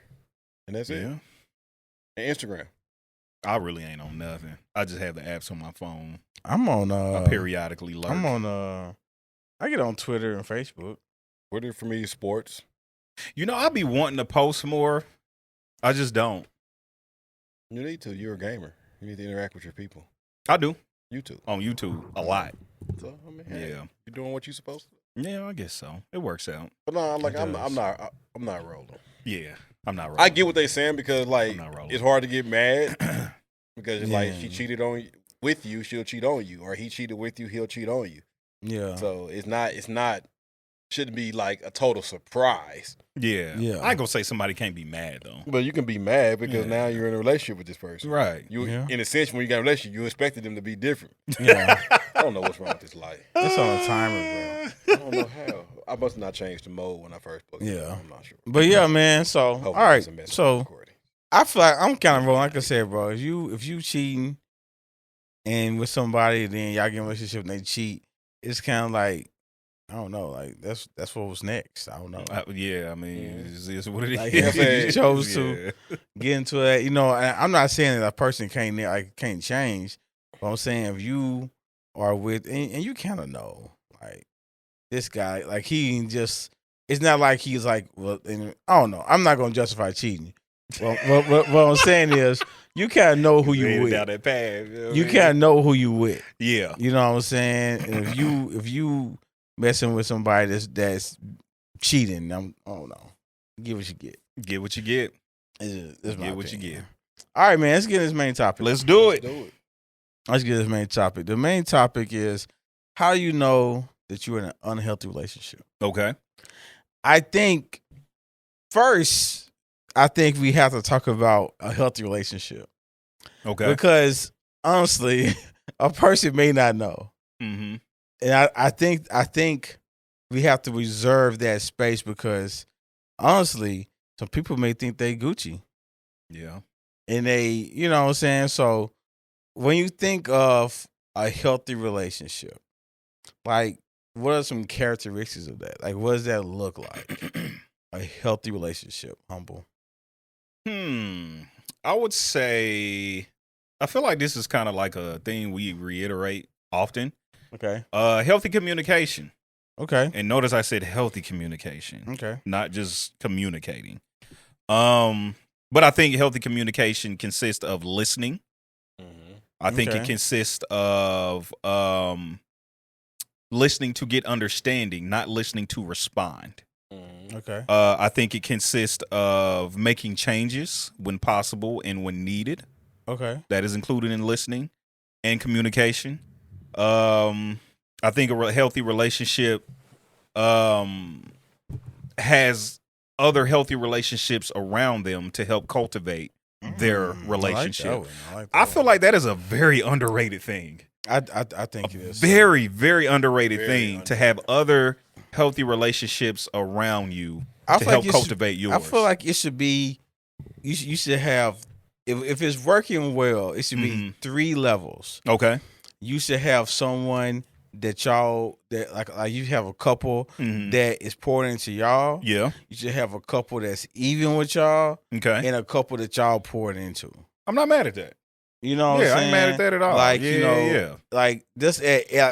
and that's it. Yeah. And Instagram. I really ain't on nothing. I just have the apps on my phone. I'm on I periodically lurk. I'm on I get on Twitter and Facebook. Twitter for me is sports. You know, I be wanting to post more. I just don't. You need to. You're a gamer. You need to interact with your people. I do. YouTube. On YouTube a lot. So I mean, hey, Yeah. you're doing what you're supposed to. Yeah, I guess so. It works out. But no, like It I'm does. not rolling. Yeah. I'm not right. I get what they're saying because like I'm not rolling. it's hard to get mad because like Yeah. she cheated on you, with you, she'll cheat on you, or he cheated with you, he'll cheat on you. Yeah. So it's not shouldn't be like a total surprise. Yeah. Yeah. I ain't gonna say somebody can't be mad though. But you can be mad because Yeah. now you're in a relationship with this person. Right. You Yeah. in a sense when you got a relationship, you expected them to be different. Yeah. I don't know what's wrong with this life. It's on a timer, bro. I don't know how. I must not change the mode when I first booked it. Yeah. I'm not sure. But yeah, man. So Hopefully all right. it doesn't mess with the So recording. I feel like I'm kind of rolling. Like I said, bro. If you cheating and with somebody, then y'all get in a relationship and they cheat, it's kind of like I don't know. Like that's what was next. I don't know. Yeah, I mean, it's what it is. Like, if you chose to get into that, you know. And I'm not saying that a person can't change, but I'm saying if you are with and you kind of know, like this guy, like he just. It's not like he's like, well, and I don't know. I'm not gonna justify cheating. Well, what I'm saying is, you kind of know who you with. Down that path, You kind of know who you with. Yeah. You know what I'm saying? And if you messing with somebody that's cheating, I don't know. Get what you get. Get what you get. It's my Get what you opinion. get. All right, man. Let's get this main topic. Let's do Let's it. do it. Let's get this main topic. The main topic is how you know that you're in an unhealthy relationship. Okay. I think first, we have to talk about a healthy relationship. Okay. Because honestly, a person may not know. Mm-hmm. And I think we have to reserve that space because honestly, some people may think they Gucci. Yeah. And they, you know what I'm saying? So when you think of a healthy relationship, like what are some characteristics of that? Like what does that look like? A healthy relationship, Humble. I would say I feel like this is kind of like a thing we reiterate often. Okay. Healthy communication. Okay. And notice I said healthy communication, Okay. not just communicating. But I think healthy communication consists of listening. I think Okay. it consists of listening to get understanding, not listening to respond. Okay. I think it consists of making changes when possible and when needed. Okay. That is included in listening and communication. I think a healthy relationship has other healthy relationships around them to help cultivate their relationship. I feel like that is a very underrated thing. I think it is Very, very underrated thing Very to have other healthy relationships around you to feel help like cultivate yours. I feel like it should be. You should have. If it's working well, it should be 3 levels. Okay. You should have someone that like you have a couple that is pouring into y'all. Yeah. You should have a couple that's even with y'all, Okay. and a couple that y'all poured into. I'm not mad at that. You know what I'm Yeah, I saying? ain't mad at that at all. Like, Yeah, you know, yeah. like this,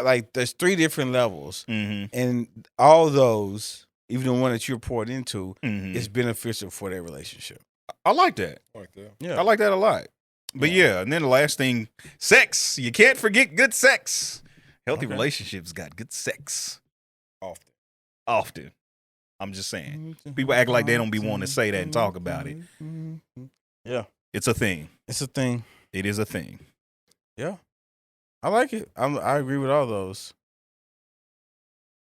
like there's 3 different levels, Mm-hmm. and all those, even the one that you're poured into, Mm-hmm. is beneficial for their relationship. I like that. Like that. Yeah. I like that a lot. But yeah, and then the last thing, sex. You can't forget good sex. Healthy Okay. relationships got good sex. Often. Often. I'm just saying. People act like they don't be wanting to say that and talk about it. Yeah. It's a thing. It's a thing. It is a thing. Yeah, I like it. I agree with all those.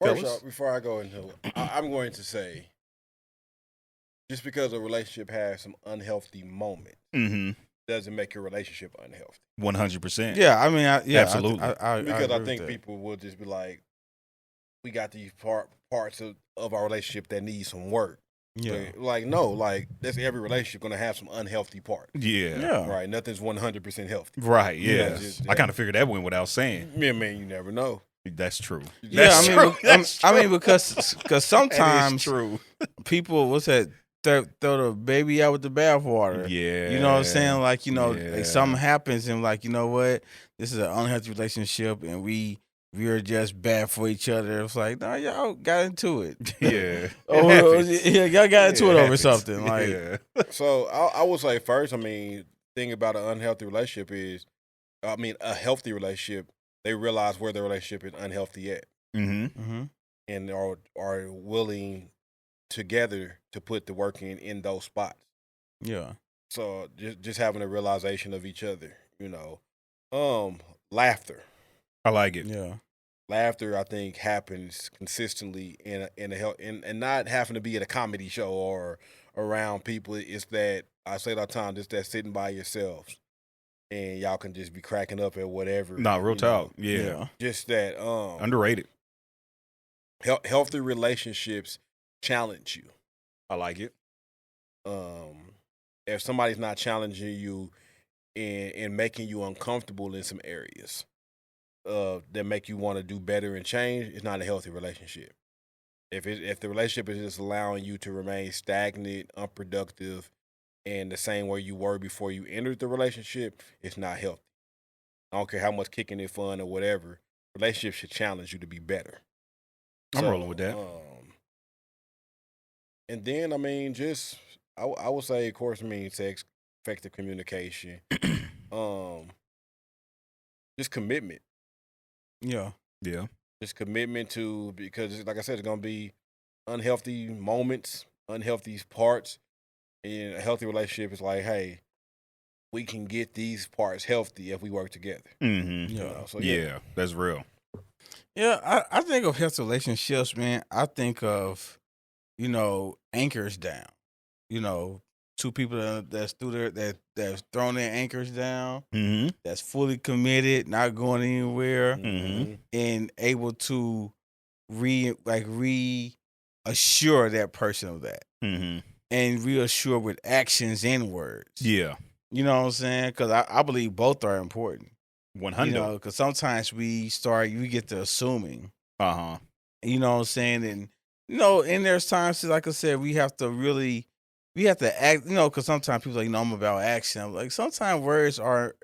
First Fellas? off, before I go into it, I'm going to say, just because a relationship has some unhealthy moments Mm-hmm. doesn't make your relationship unhealthy. 100%. Yeah, I mean, Absolutely. Because I agree think with that. people will just be like, we got these parts of our relationship that need some work. Yeah, But, like, no, like, that's every relationship going to have some unhealthy parts. Yeah. yeah, Right? Nothing's 100% healthy. Right. You know, Yeah. just- I kind of figured that went without saying. Yeah, man, you never know. That's true. yeah. That's I mean, true. That's I mean, true. because That is sometimes true. people, what's that? Throw the baby out with the bathwater. Yeah. You know what I'm saying? Like, you know, Yeah. like something happens and like, you know what? This is an unhealthy relationship and we are just bad for each other. It's like, no, y'all got into it. Yeah. Yeah, y'all got into it over something. Like, yeah. So I would say first, I mean, thing about an unhealthy relationship is, I mean, a healthy relationship, they realize where the relationship is unhealthy at Mm-hmm. and are willing together to put the work in those spots. yeah, So just having a realization of each other, you know. Laughter. I like it. yeah, Laughter, I think, happens consistently in not having to be at a comedy show or around people. It's that, I say it all the time, just that sitting by yourselves and y'all can just be cracking up at whatever. Nah, real you talk. know. Yeah. Just that Underrated. healthy relationships challenge you. I like it. If somebody's not challenging you and making you uncomfortable in some areas that make you want to do better and change, it's not a healthy relationship. If the relationship is just allowing you to remain stagnant, unproductive, and the same way you were before you entered the relationship, it's not healthy. I don't care how much kicking it fun or whatever. Relationships should challenge you to be better. I'm rolling with that. And then, I mean, just I would say, of course, I mean, sex, effective communication, just commitment. yeah, Yeah. Just commitment to, because like I said, it's gonna be unhealthy moments, unhealthy parts. And a healthy relationship is like, hey, we can get these parts healthy if we work together. Mm-hmm. yeah. You know? So Yeah. That's real. Yeah, I think of healthy relationships, man. I think of, you know, anchors down. You know, two people that's through there that's thrown their anchors down, Mm-hmm. that's fully committed, not going anywhere, Mm-hmm. and able to reassure that person of that, Mm-hmm. and reassure with actions and words. Yeah. You know what I'm saying? Because I believe both are important. 100. You know, because sometimes we get to assuming. Uh-huh. You know what I'm saying? And, you know, and there's times, like I said, we have to act, you know, because sometimes people are like, you know, I'm about action. I'm like, sometimes words are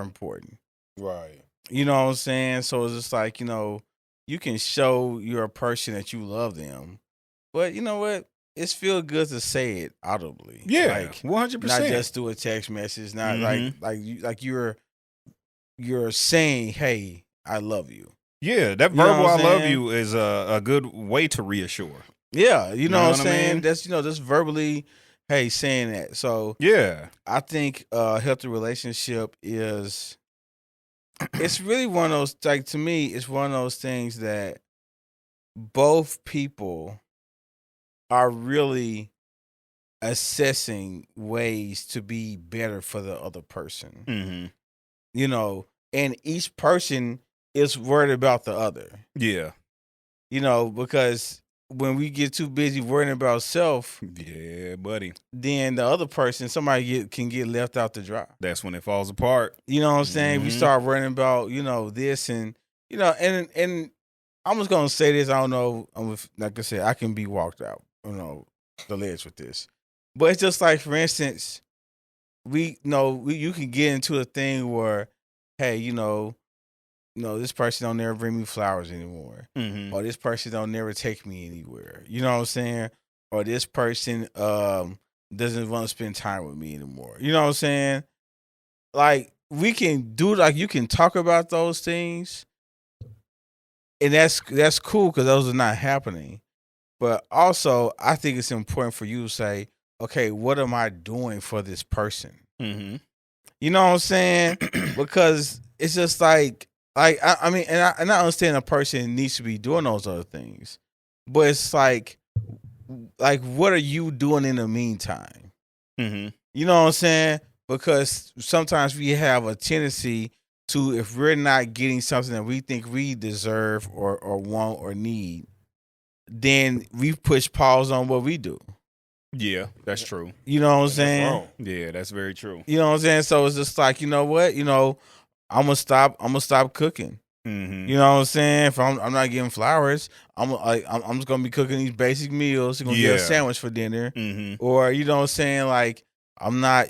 important. Right. You know what I'm saying? So it's just like, you know, you can show you're a person that you love them. But you know what? It's feel good to say it audibly. Yeah. Like, 100%. not just through a text message, not Mhm. like you're saying, hey, I love you. Yeah, that You know verbal what I I'm love saying? you is a good way to reassure. Yeah, you know what I'm I saying? mean? That's, you know, just verbally, hey, saying that. So Yeah. I think a healthy relationship is, it's really one of those, like, to me, it's one of those things that both people are really assessing ways to be better for the other person. Mm-hmm. You know, and each person is worried about the other. Yeah. You know, because when we get too busy worrying about self, Yeah, buddy. then the other person, somebody can get left out to dry. That's when it falls apart. You know what I'm saying? We Mhm. start worrying about, you know, this and, you know, and I'm just gonna say this. I don't know, like I said, I can be walked out, you know, the ledge with this. But it's just like, for instance, you can get into a thing where, hey, you know, this person don't never bring me flowers anymore. Mm-hmm. Or this person don't never take me anywhere. You know what I'm saying? Or this person doesn't want to spend time with me anymore. You know what I'm saying? Like, we can do, like, you can talk about those things, and that's cool because those are not happening. But also, I think it's important for you to say, okay, what am I doing for this person? Mm-hmm. You know what I'm saying? Because it's just I mean, and I understand a person needs to be doing those other things, but it's like what are you doing in the meantime? Mm-hmm. You know what I'm saying? Because sometimes we have a tendency to, if we're not getting something that we think we deserve or want or need, then we push pause on what we do. Yeah, that's true. You know what I'm That's saying? wrong. Yeah, that's very true. You know what I'm saying? So it's just like, you know what? You know, I'm gonna stop cooking. Mm-hmm. You know what I'm saying? If I'm not getting flowers, I'm just gonna be cooking these basic meals. You're gonna get a Yeah. sandwich for dinner, Mm-hmm. or you know what I'm saying? Like I'm not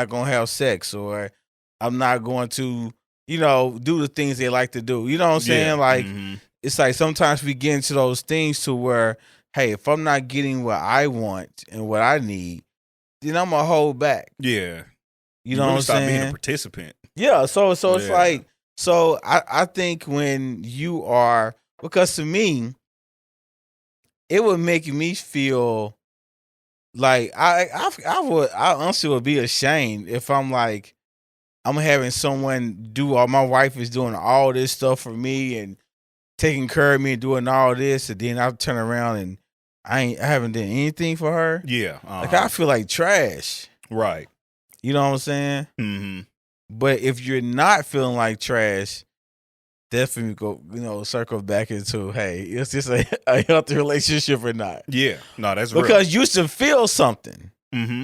gonna have sex, or I'm not going to do the things they like to do. You know what I'm saying? Like Mm-hmm. it's like sometimes we get into those things to where, hey, if I'm not getting what I want and what I need, then I'm gonna hold back. Yeah. You know really what I'm stop being a saying? participant. Yeah, so it's Yeah. like, so I think when you are, because to me, it would make me feel like I honestly would be ashamed if I'm like, I'm having someone do all, my wife is doing all this stuff for me and taking care of me and doing all this, and then I turn around and I haven't done anything for her. Yeah. Like I feel like trash. Right. You know what I'm saying? Mm-hmm. But if you're not feeling like trash, definitely go, circle back into, hey, is this a healthy relationship or not? Yeah. No, that's Because you should feel something, real. Mm-hmm.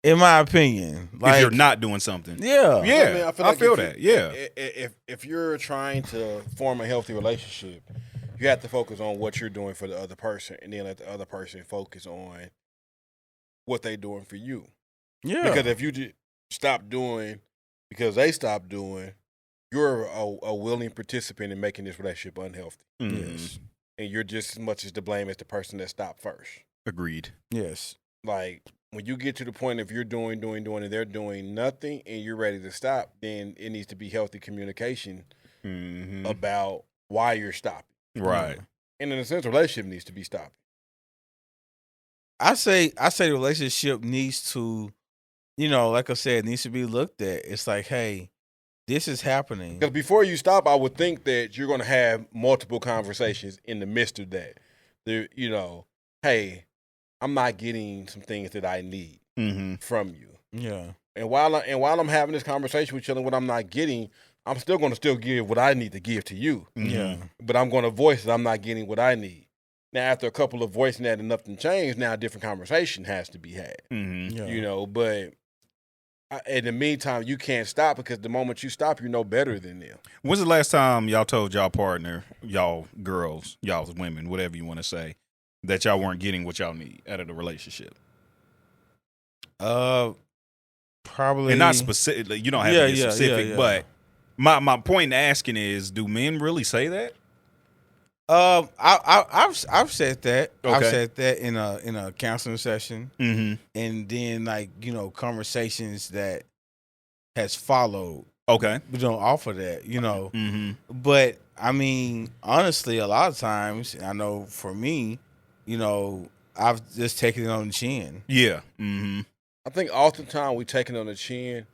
in my opinion. Like, If you're not doing something. yeah. Yeah. I mean, I I feel if you- that. Yeah. If you're trying to form a healthy relationship, you have to focus on what you're doing for the other person, and then let the other person focus on what they're doing for you. Yeah. Because if you just stop doing because they stop doing, you're a willing participant in making this relationship unhealthy, Mhm. Yes. and you're just as much as to blame as the person that stopped first. Agreed. Yes. Like when you get to the point if you're doing, and they're doing nothing, and you're ready to stop, then it needs to be healthy communication Mm-hmm. about why you're stopping. Right. And in a sense, the relationship needs to be stopping. I say the relationship needs to, like I said, needs to be looked at. It's like, hey, this is happening. Because before you stop, I would think that you're going to have multiple conversations in the midst of that. There, hey, I'm not getting some things that I need Mm-hmm. from you. Yeah. And while I'm having this conversation with you and what I'm not getting, I'm still going to give what I need to give to you. Yeah. But I'm going to voice that I'm not getting what I need. Now, after a couple of voicing that and nothing changed, now a different conversation has to be had. Mm-hmm. Yeah. But in the meantime, you can't stop because the moment you stop, you know better than them. When's the last time y'all told y'all partner, y'all girls, y'all women, whatever you want to say, that y'all weren't getting what y'all need out of the relationship? Probably. And not specific. You don't have to be specific. But my point in asking is, do men really say that? I've said that. Okay. I've said that in a counseling session, Mm-hmm. and then conversations that has followed. Okay. Off of that, Mm-hmm. But I mean, honestly, a lot of times, I know for me, I've just taken it on the chin. Yeah. Mm-hmm. I think oftentimes we take it on the chin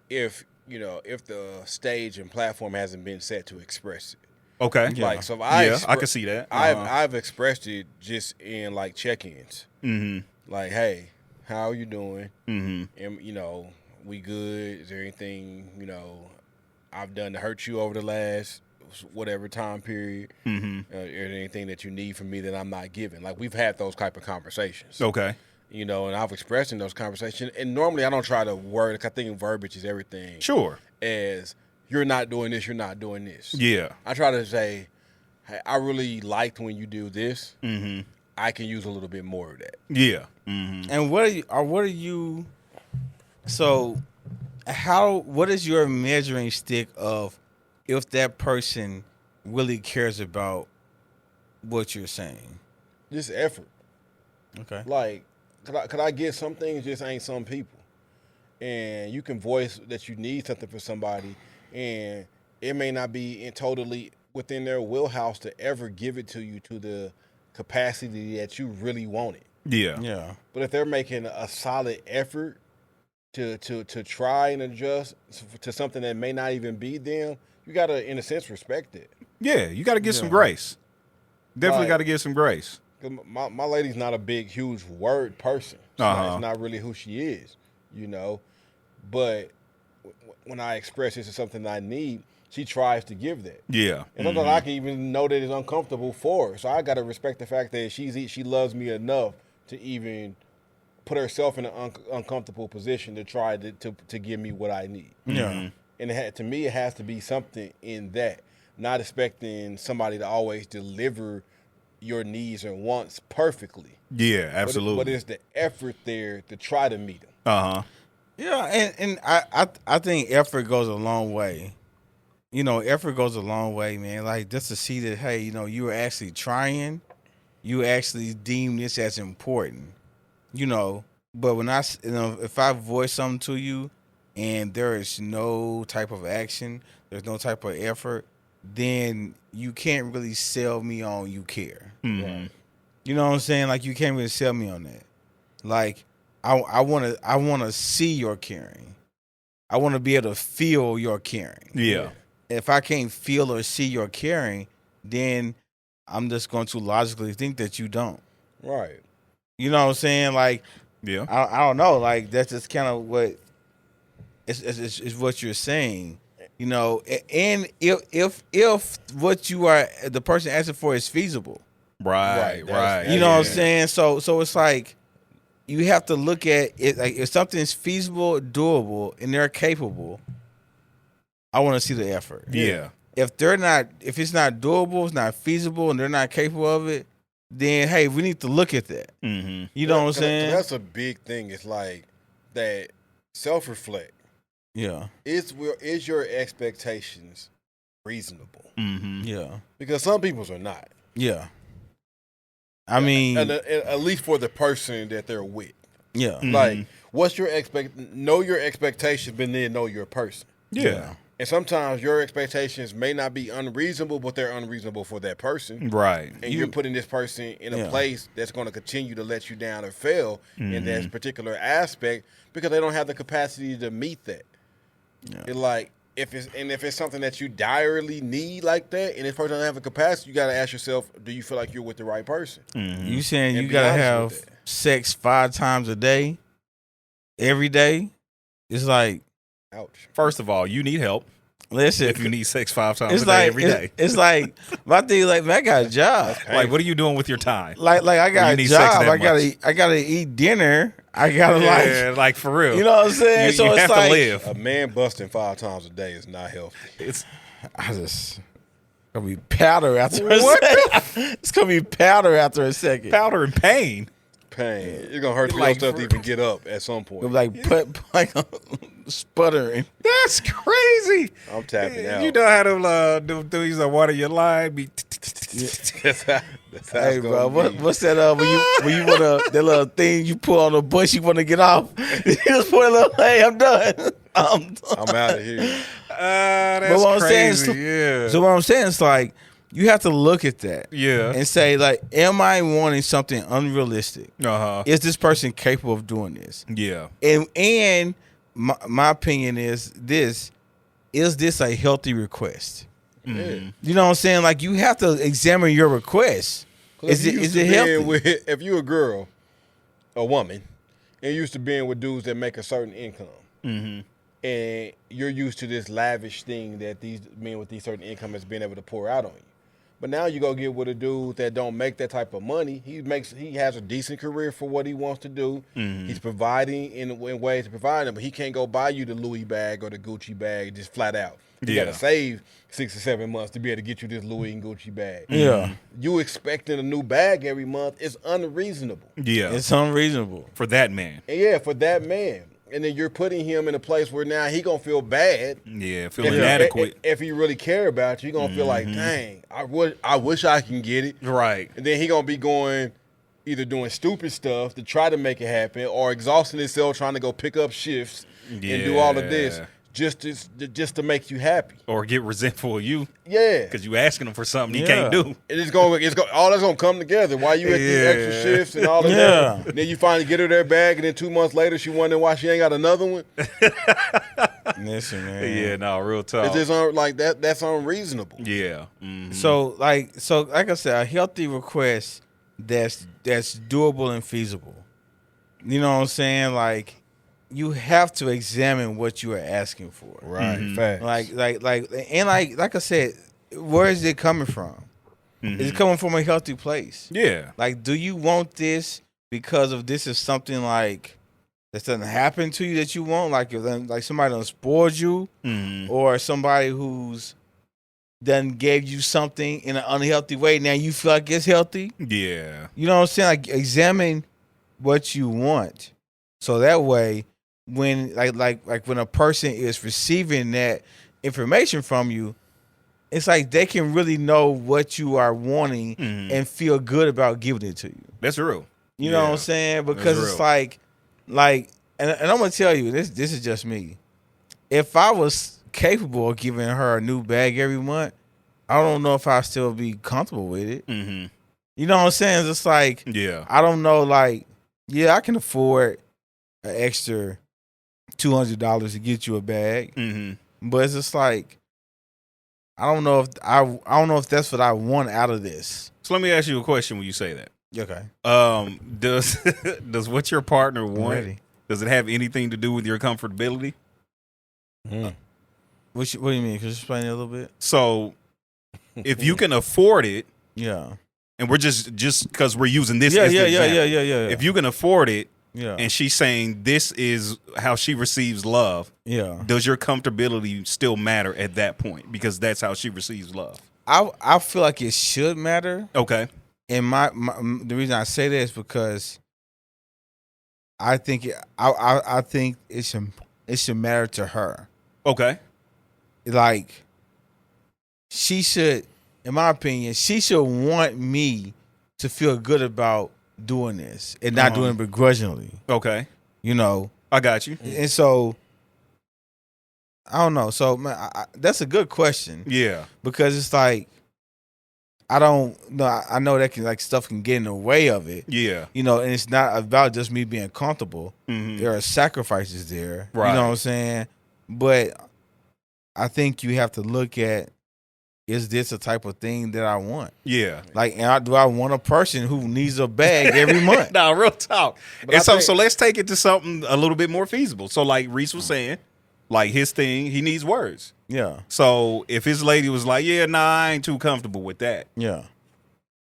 if the stage and platform hasn't been set to express it. Okay. Yeah. Like so, if I can see that. I've expressed it just in like check-ins. Mm-hmm. Like, hey, how are you doing? Mm-hmm. And we good? Is there anything I've done to hurt you over the last whatever time period? Mm-hmm. Is there anything that you need from me that I'm not giving? Like we've had those type of conversations. Okay. And I've expressed in those conversations. And normally I don't try to word. Like I think verbiage is everything. Sure. As you're not doing this, you're not doing this. Yeah. I try to say, hey, I really liked when you do this. Mm-hmm. I can use a little bit more of that. Yeah. Mm-hmm. And what are you? So, what is your measuring stick of if that person really cares about what you're saying? Just effort. Okay. Like, could I get some things just ain't some people. And you can voice that you need something for somebody, and it may not be totally within their wheelhouse to ever give it to you to the capacity that you really want it. Yeah. But if they're making a solid effort to try and adjust to something that may not even be them, you gotta, in a sense, respect it. Yeah, you got to give some grace. Definitely Like, got to give some grace. My lady's not a big, huge word person. It's not really who she is, you know. But when I express this as something I need, she tries to give that. Yeah. And sometimes I can even know that it's uncomfortable for her. So I got to respect the fact that she loves me enough to even put herself in an uncomfortable position to try to give me what I need. Yeah. And to me, it has to be something in that. Not expecting somebody to always deliver your needs and wants perfectly. Yeah, absolutely. But it's the effort there to try to meet them. Yeah, and I think effort goes a long way. You know, effort goes a long way, man. Like, just to see that, hey, you know, you were actually trying. You actually deem this as important. You know, but when if I voice something to you and there is no type of action, there's no type of effort, then you can't really sell me on you care. Mm-hmm. You know what I'm saying? Like, you can't really sell me on that. Like, I wanna see your caring. I want to be able to feel your caring. Yeah. If I can't feel or see your caring, then I'm just going to logically think that you don't. Right. You know what I'm saying? Like, Yeah. I don't know. Like, that's just kind of what it's what you're saying. You know, and if what you are the person asking for is feasible, Right. you know what I'm saying? So it's like you have to look at it like if something's feasible, doable, and they're capable. I want to see the effort. Yeah. If it's not doable, it's not feasible, and they're not capable of it, then hey, we need to look at that. Mm-hmm. You know what I'm saying? That's a big thing. It's like that self-reflect. Yeah. Is your expectations reasonable? Mm-hmm. Yeah. Because some people's are not. Yeah. I mean, at least for the person that they're with. yeah. Like, what's your know your expectations, but then know your person. Yeah. And sometimes your expectations may not be unreasonable, but they're unreasonable for that person. Right. And you're putting this person in a place that's going to continue to let you down or fail in that particular aspect because they don't have the capacity to meet that. Yeah. It's like, if it's something that you direly need like that, and this person doesn't have the capacity, you got to ask yourself, do you feel like you're with the right person? You saying And you be gotta honest have with that. sex 5 times a day, every day? It's like, Ouch. First of all, you need help listen. if you need sex 5 times it's a day like every day. It's like my thing. Like, man, I got a job. Like, what are you doing with your time? Like I got you a need sex job. that I gotta eat dinner. I gotta like for real. you know what I'm saying? You, so you it's have like, to live. A man busting 5 times a day is not healthy. It's I just gonna be powder after What a second. It's gonna be powder after a second. powder and pain. Pain. It's going to hurt your Like, stuff to even get up at some point. Like like sputtering. That's crazy. I'm tapping out. You know how to do things that water your line be. That's how Hey, it's bro, gonna be. what's that? When you wanna that little thing you pull on the bush, you wanna get off. You just put a little. Hey, I'm done. I'm out of here. That's what I'm saying crazy. is- Yeah. So what I'm saying is like you have to look at that, Yeah. and say like, am I wanting something unrealistic? Uh-huh. Is this person capable of doing this? Yeah. And my opinion is this a healthy request? Yeah. You know what I'm saying? Like, you have to examine your request. Is it healthy? If you a girl, a woman, and used to being with dudes that make a certain income, and you're used to this lavish thing that these men with these certain income has been able to pour out on you. But now you go get with a dude that don't make that type of money. He has a decent career for what he wants to do. He's providing in ways to provide him, but he can't go buy you the Louis bag or the Gucci bag just flat out. You Yeah. gotta save 6 or 7 months to be able to get you this Louis and Gucci bag. Yeah, You expecting a new bag every month is unreasonable. Yeah. it's unreasonable. For that man. And yeah, for that man. And then you're putting him in a place where now he gonna feel bad. Yeah. Feeling inadequate. If he really care about you, he gonna feel like, dang, I wish I can get it. Right. And then he gonna be going, either doing stupid stuff to try to make it happen, or exhausting himself trying to go pick up shifts and do all of this just to make you happy. Or get resentful of you. Yeah. Because you asking him for something he can't do. All that's going to come together while you at these extra shifts and all of that. And then you finally get her their bag, and then 2 months later, she wondering why she ain't got another one. Listen, man. Yeah, no, real tough. It's just like that. That's unreasonable. Yeah. Mm-hmm. So like I said, a healthy request that's doable and feasible. You know what I'm saying? Like, you have to examine what you are asking for. Right. Mm-hmm. Facts. Like I said, where is it coming from? Mm-hmm. Is it coming from a healthy place? Yeah. Like, do you want this because of this is something like that doesn't happen to you that you want? Like, if somebody done spoiled you, or somebody who's done gave you something in an unhealthy way. Now you feel like it's healthy. Yeah. You know what I'm saying? Like, examine what you want, so that way, when like when a person is receiving that information from you, it's like they can really know what you are wanting and feel good about giving it to you. That's real. You know what I'm saying? Because it's like, and I'm gonna tell you, this is just me. If I was capable of giving her a new bag every month, I don't know if I'd still be comfortable with it. Mm-hmm. You know what I'm saying? It's just like, I don't know, like, yeah, I can afford an extra $200 to get you a bag, but it's just like, I don't know if that's what I want out of this. So let me ask you a question when you say that. Okay. Does what your partner want, does it have anything to do with your comfortability? What do you mean? Could you explain it a little bit? So if you can afford it, and we're just because we're using this as the example. If you can afford it, and she's saying this is how she receives love, does your comfortability still matter at that point? Because that's how she receives love. I feel like it should matter. Okay. And the reason I say that is because I think it should matter to her. Okay. Like, she should, in my opinion, she should want me to feel good about doing this and not doing it begrudgingly. Okay. You know. I got you. And so, I don't know. So, man, that's a good question. Yeah. Because it's like, I don't know. I know that stuff can get in the way of it. Yeah. You know, and it's not about just me being comfortable. There are sacrifices there. Right. You know what I'm saying? But I think you have to look at, is this a type of thing that I want? Yeah. Like, do I want a person who needs a bag every month? No, real talk. And so let's take it to something a little bit more feasible. So like Rece was saying, like his thing, he needs words. Yeah. So if his lady was like, yeah, nah, I ain't too comfortable with that. Yeah.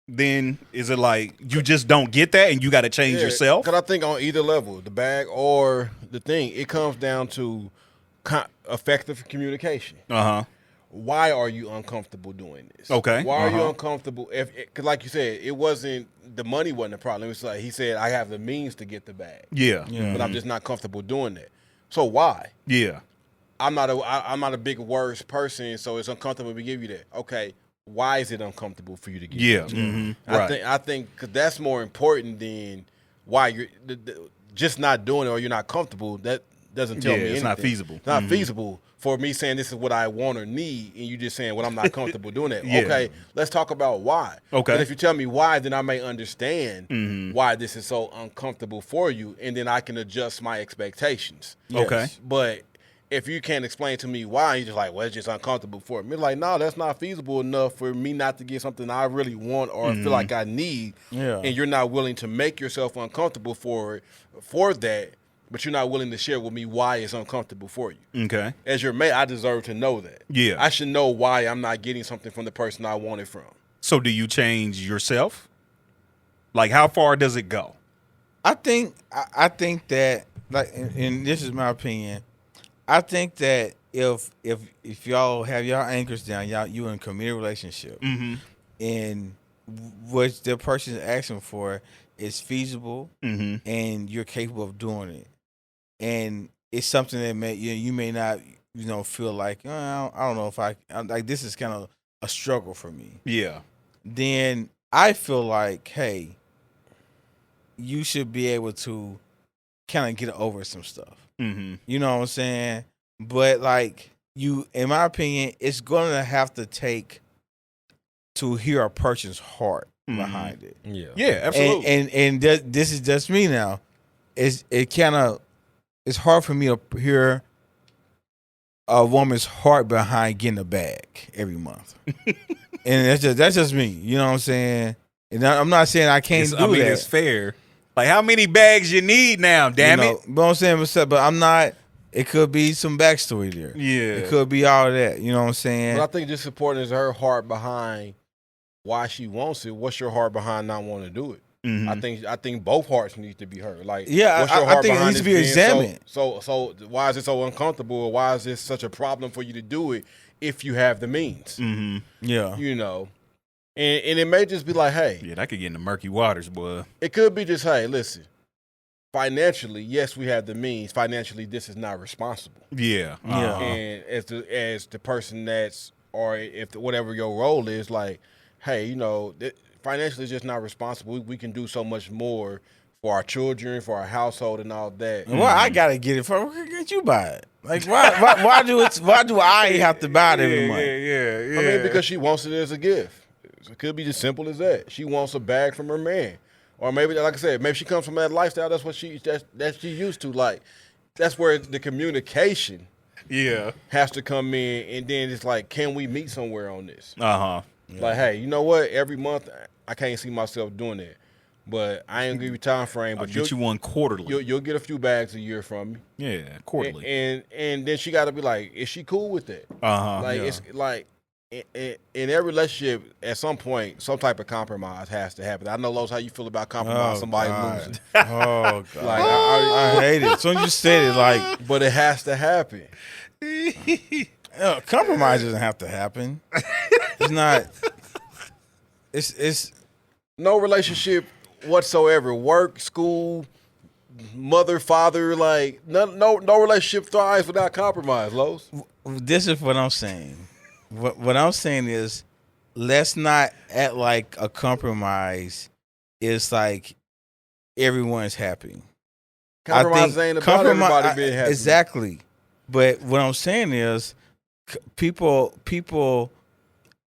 Then is it like you just don't get that and you got to change yourself? Because I think on either level, the bag or the thing, it comes down to effective communication. Why are you uncomfortable doing this? Okay. Why are you uncomfortable? Because like you said, the money wasn't a problem. It was like he said, I have the means to get the bag. Yeah. But I'm just not comfortable doing that. So why? Yeah. I'm not a big words person, so it's uncomfortable to give you that. Okay. Why is it uncomfortable for you to give? Yeah. I think because that's more important than why you're just not doing it or you're not comfortable. That doesn't tell me anything. It's not feasible. It's not feasible for me saying this is what I want or need, and you just saying, well, I'm not comfortable doing that. Okay, let's talk about why. Okay. And if you tell me why, then I may understand why this is so uncomfortable for you, and then I can adjust my expectations. Okay. But if you can't explain to me why, you're just like, well, it's just uncomfortable for me. It's like, no, that's not feasible enough for me not to get something I really want or feel like I need. Yeah. And you're not willing to make yourself uncomfortable for that, but you're not willing to share with me why it's uncomfortable for you. Okay. As your mate, I deserve to know that. Yeah. I should know why I'm not getting something from the person I want it from. So do you change yourself? Like, how far does it go? I think that, like, and this is my opinion, I think that if y'all have y'all anchors down, you in a committed relationship, and what the person is asking for is feasible, and you're capable of doing it, and it's something that you may not feel like, oh, I don't know if I'm like, this is kind of a struggle for me. Yeah. Then I feel like, hey, you should be able to kind of get over some stuff. You know what I'm saying? but like you, in my opinion, it's gonna have to take to hear a person's heart behind it. Yeah, absolutely. And this is just me now. It's hard for me to hear a woman's heart behind getting a bag every month. And that's just me. You know what I'm saying? And I'm not saying I can't do that. I mean, it's fair. Like, how many bags you need now? Damn it! But I'm saying, but I'm not. It could be some backstory there. Yeah, it could be all that. You know what I'm saying? But I think just important is her heart behind why she wants it. What's your heart behind not wanting to do it? Mm-hmm. I think both hearts need to be heard. Like, yeah, what's your heart I think it needs to be examined. So why is it so uncomfortable, or why is this such a problem for you to do it if you have the means? Mm-hmm. Yeah, you know, and it may just be like, hey, yeah, that could get in the murky waters, boy. It could be just, hey, listen, financially, yes, we have the means. Financially, this is not responsible. Yeah, yeah. And as the person that's, or if whatever your role is, like, hey, you know, financially, it's just not responsible. We can do so much more for our children, for our household, and all that. Well, I gotta get it from. Can't you buy it? Like, why do I have to buy it every month? Yeah. I mean, because she wants it as a gift. It could be as simple as that. She wants a bag from her man, or maybe, like I said, maybe she comes from that lifestyle. That's what she used to. Like, that's where the communication, has to come in, and then it's like, can we meet somewhere on this? Yeah. Like, hey, you know what? Every month, I can't see myself doing that. But I ain't gonna give you time frame. But I'll get you one quarterly. You'll get a few bags a year from me. Yeah, quarterly. And then she got to be like, is she cool with that? Like, it's like in every relationship, at some point, some type of compromise has to happen. I know, Los, how you feel about compromise. Somebody losing. Oh God, like I hate it. So you said it, like, but it has to happen. Compromise doesn't have to happen. It's not. It's no relationship whatsoever. Work, school, mother, father, like no relationship thrives without compromise, Los. This is what I'm saying. What I'm saying is, let's not act like a compromise is like everyone's happy. Compromise ain't about everybody being happy. Exactly. But what I'm saying is, people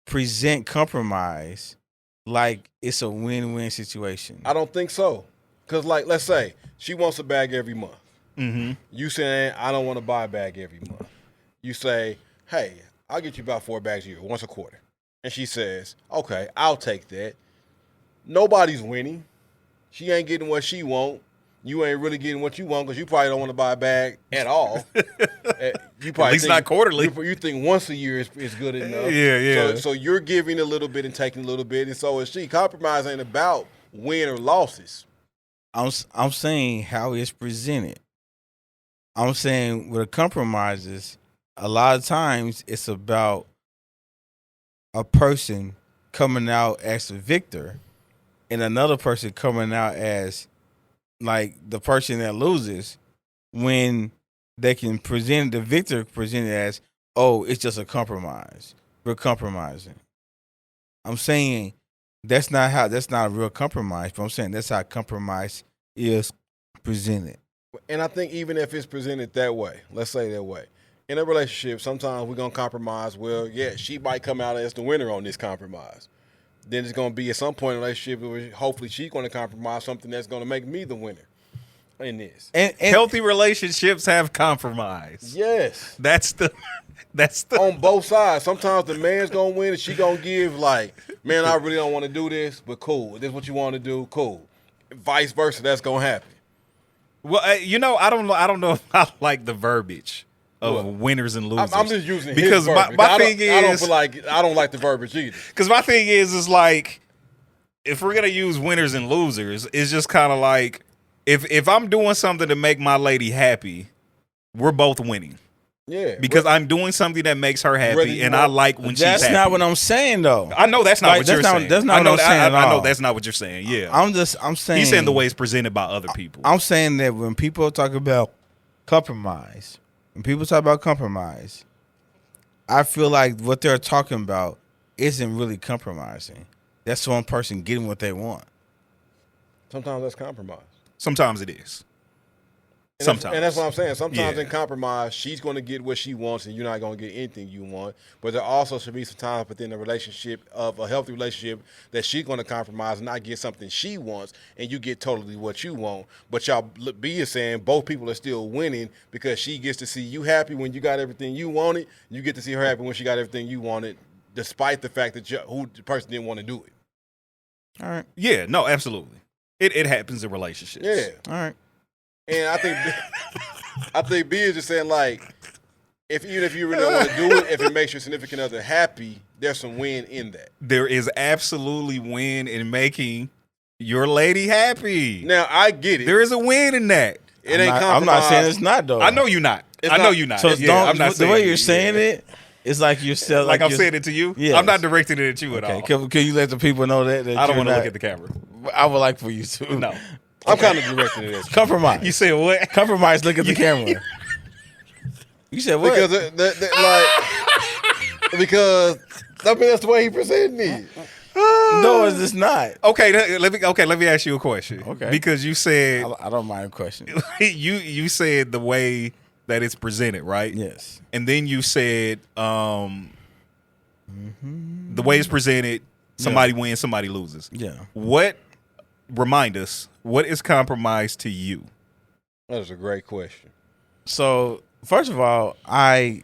present compromise like it's a win-win situation. I don't think so. Because, like, let's say she wants a bag every month. Mm-hmm. You saying, I don't want to buy a bag every month. You say, hey, I'll get you about 4 bags a year, once a quarter. And she says, okay, I'll take that. Nobody's winning. She ain't getting what she want. You ain't really getting what you want because you probably don't want to buy a bag at all. You probably at least not quarterly. You think once a year is good enough. Yeah. So you're giving a little bit and taking a little bit, and so is she. Compromise ain't about win or losses. I'm saying how it's presented. I'm saying with compromises, a lot of times it's about a person coming out as a victor and another person coming out as like the person that loses, when they can present the victor presented as, oh, it's just a compromise. We're compromising. I'm saying that's not a real compromise, but I'm saying that's how compromise is presented. And I think even if it's presented that way, let's say that way, in a relationship, sometimes we're going to compromise. Well, yeah, she might come out as the winner on this compromise. Then it's going to be at some point in a relationship where hopefully she's going to compromise something that's going to make me the winner in this. And healthy relationships have compromise. Yes. That's the on both sides. Sometimes the man's going to win and she going to give like, man, I really don't want to do this, but cool. If this is what you want to do, cool. Vice versa, that's going to happen. Well, I don't know if I like the verbiage of winners and losers. I'm just using because his verbiage. my thing is I don't like the verbiage either. Because my thing is like, if we're gonna use winners and losers, it's just kind of like if I'm doing something to make my lady happy, we're both winning. Yeah, because I'm doing something that makes her happy, and I like when she's happy. That's not what I'm saying, though. I know that's not what you're saying. That's not what I'm saying. I know that's not what you're saying. Yeah, I'm saying he's saying the way it's presented by other people. I'm saying that when people talk about compromise. When people talk about compromise, I feel like what they're talking about isn't really compromising. That's one person getting what they want. Sometimes that's compromise. Sometimes it is. Sometimes. And that's what I'm saying. Sometimes in compromise, she's going to get what she wants and you're not going to get anything you want. But there also should be some times within a relationship, of a healthy relationship, that she's going to compromise and not get something she wants and you get totally what you want. But B is saying both people are still winning because she gets to see you happy when you got everything you wanted. You get to see her happy when she got everything you wanted, despite the fact that the person didn't want to do it. All right. Yeah, no, absolutely. It happens in relationships. Yeah. All right. And I think B is just saying, like, even if you really don't want to do it, if it makes your significant other happy, there's some win in that. There is absolutely win in making your lady happy. Now, I get it. There is a win in that. It ain't compromise. I'm not saying it's not, though. I know you're not. I know you're not. So I'm not the way you're saying it, it's like you're still like I'm saying it to you. Yes. I'm not directing it at you at all. Can you let the people know that I don't want to look at the camera. I would like for you to. No. I'm kind of directing it at you. Compromise. You said what? Compromise. Look at the camera. You said what? Because I mean that's the way he presented it. No, it's not. Okay, let me ask you a question. Okay. Because you said I don't mind questioning. you said the way that it's presented, right? Yes. And then you said the way it's presented, somebody wins, somebody loses. Yeah. Remind us, what is compromise to you? That is a great question. So first of all, I'm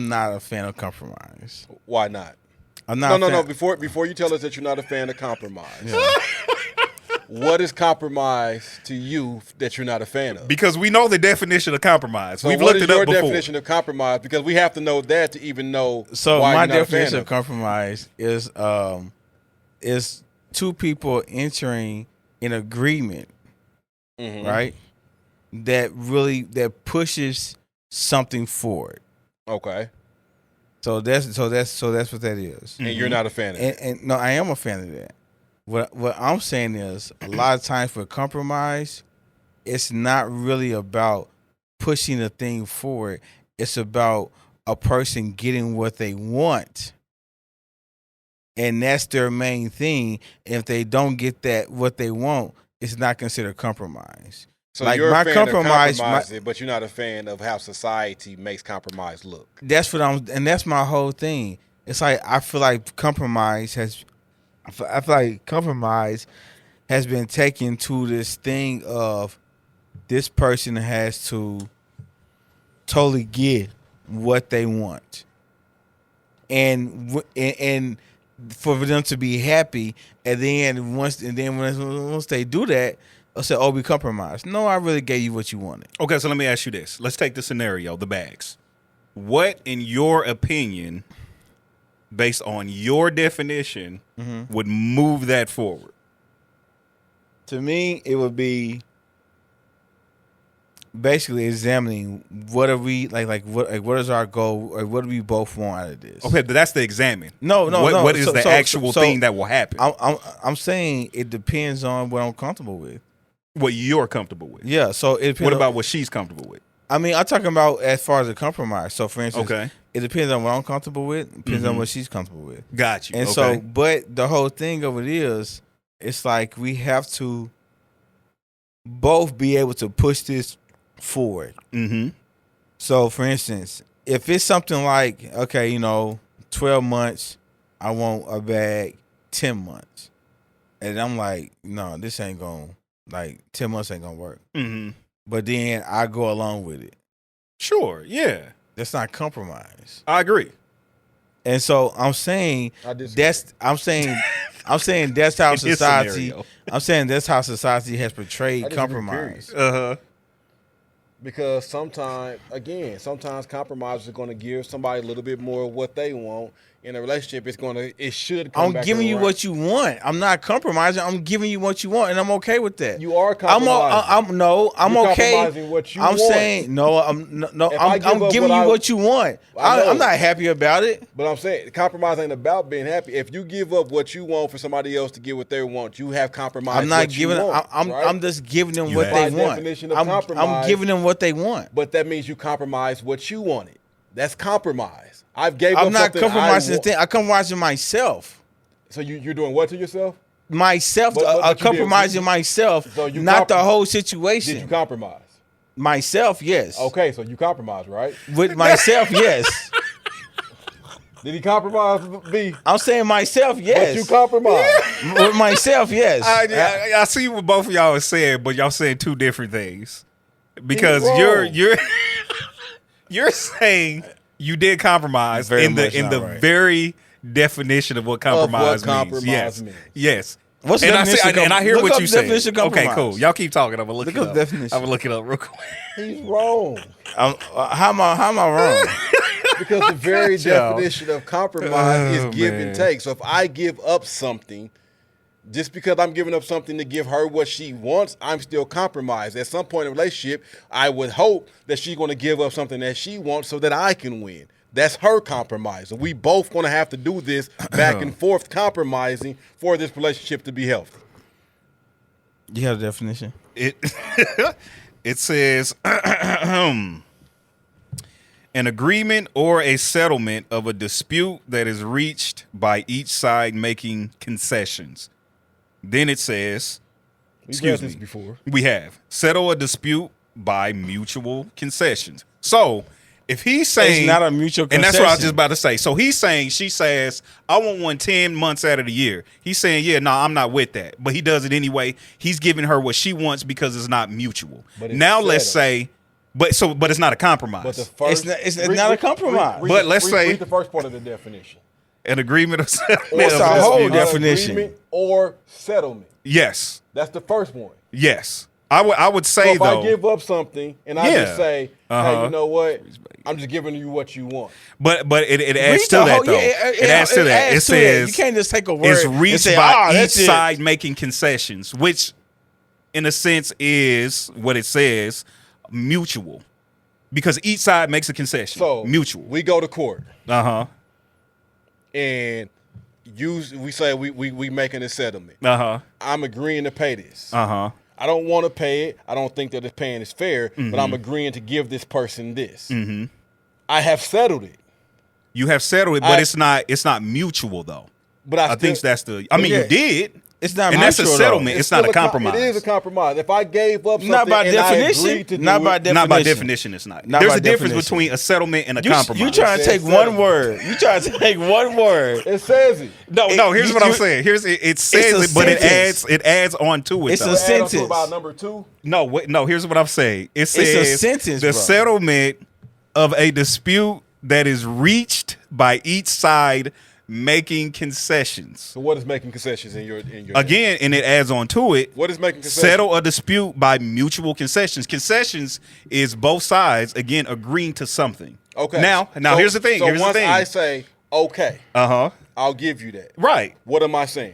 not a fan of compromise. Why not? I'm not. No. Before you tell us that you're not a fan of compromise, what is compromise to you that you're not a fan of? Because we know the definition of compromise. So We've what looked is it up your before. definition of compromise? Because we have to know that to even know. So why my you're not a fan definition of of compromise is two people entering an agreement, right? That pushes something forward. Okay. So that's what that is. And you're not a fan of it. And no, I am a fan of that. What I'm saying is a lot of times for compromise, it's not really about pushing the thing forward. It's about a person getting what they want. And that's their main thing. If they don't get what they want, it's not considered compromise. So like you're my a fan compromise, of compromise, but you're not a fan of how society makes compromise look. That's that's my whole thing. It's like I feel like compromise has been taken to this thing of this person has to totally get what they want, and for them to be happy, and then once they do that, they'll say, "Oh, we compromised." No, I really gave you what you wanted. Okay, so let me ask you this. Let's take the scenario, the bags. What, in your opinion, based on your definition, would move that forward? To me, it would be basically examining what are we what is our goal, or what do we both want out of this? Okay, but that's the examine. No. What is the actual thing that will happen? I'm saying it depends on what I'm comfortable with. What you're comfortable with. Yeah. So it depends. What about what she's comfortable with? I mean, I'm talking about as far as a compromise. So, for instance, Okay. It depends on what I'm comfortable with. It depends on what she's comfortable with. Got you. And so, but the whole thing of it is, it's like we have to both be able to push this forward. Mm-hmm. So, for instance, if it's something like, okay, 12 months, I want a bag, 10 months. And I'm like, no, this ain't going to, 10 months ain't going to work. Mm-hmm. But then I go along with it. Sure, yeah. That's not compromise. I agree. And so I'm saying that's how society. I'm saying that's how society has portrayed compromise. Because sometimes compromise is going to give somebody a little bit more of what they want. In a relationship, it should come back I'm giving you around. what you want. I'm not compromising. I'm giving you what you want, and I'm okay with that. You are compromising. I'm You're okay. compromising what you I'm want. saying no. I'm giving you what you want. I know. I'm not happy about it. But I'm saying compromise ain't about being happy. If you give up what you want for somebody else to get what they want, you have compromised. I'm not what giving. you want, I'm just giving them You what have. they want. Definition of I'm compromise. giving them what they want. But that means you compromise what you wanted. That's compromise. I'm not compromising the thing. I'm compromising myself. So you're doing what to yourself? Myself. But I'm you compromising myself, So you not the whole situation. Did you compromise? Myself, yes. Okay, so you compromise, right? With myself, yes. Did he compromise, B? I'm saying myself, yes. But you compromise. With myself, yes. I see what both of y'all are saying, but y'all saying two different things. Because He's you're saying you did compromise Very in much the not right. very definition of what compromise compromise means. means. Yes. What's the And definition? and I hear Look what up you the say. definition of Okay, compromise. cool. Y'all keep talking. I'm gonna look Look it up up. the definition. I'm gonna look it up real quick. He's wrong. How am I wrong? Because the very y'all. definition of compromise Oh, is give man. and take. So if I give up something, just because I'm giving up something to give her what she wants, I'm still compromised. At some point in a relationship, I would hope that she's going to give up something that she wants so that I can win. That's her compromise. And we both going to have to do this back and forth compromising for this relationship to be healthy. You have a definition? It it says an agreement or a settlement of a dispute that is reached by each side making concessions. Then it says, We've excuse read this me, before. we have settle a dispute by mutual concessions. So if he's saying It's not a mutual and that's what I was concession. just about to say. So he's saying, she says, I want one 10 months out of the year. He's saying, yeah, no, I'm not with that. But he does it anyway. He's giving her what she wants because it's not mutual. But it's Now let's settled. say, but it's not a compromise. But the first, It's not a compromise. But let's say- read the first part of the definition. An agreement of settlement. What's of our a whole dispute. definition? Agreement or settlement. Yes. That's the first one. Yes. I would So say if though. I give up something and I Yeah. just say, hey, Uh-huh. you know what? I'm just giving you what you want. But it adds Read to the that whole- though. yeah, It adds to that. It adds to that. says You can't just take a word. it's and reached say, by each that's it. side making concessions, which in a sense is what it says, mutual. Because each side makes a concession. So mutual. we go to court Uh-huh. and we say we making a settlement. Uh-huh. I'm agreeing to pay this. Uh-huh. I don't want to pay it. I don't think that the paying is fair, but I'm agreeing to give this person this. Mm-hmm. I have settled it. You have settled it, but it's not mutual though. But I think that's the I mean Yeah. you did. It's not And that's a mutual, though. settlement. It's not still a compromise. It is a compromise. If I gave up something Not by and I definition. agreed to do Not by it, definition. Not by definition, it's not. Not There's by a difference definition. between a settlement and a You compromise. trying to It take says one settlement. word. You trying to take one word. it says it. No, here's what I'm saying. It says a it, but sentence. it adds on to it. It's though. a Add on to sentence. about number 2. No, here's what I'm saying. It says a sentence, the bro. settlement of a dispute that is reached by each side making concessions. So what is making concessions in your Again, and it adds on to it. What is making concessions? Settle a dispute by mutual concessions. Concessions is both sides again agreeing to something. Okay. Now So- here's the thing. So Here's once the thing. I say okay, Uh-huh. I'll give you that. Right. What am I saying?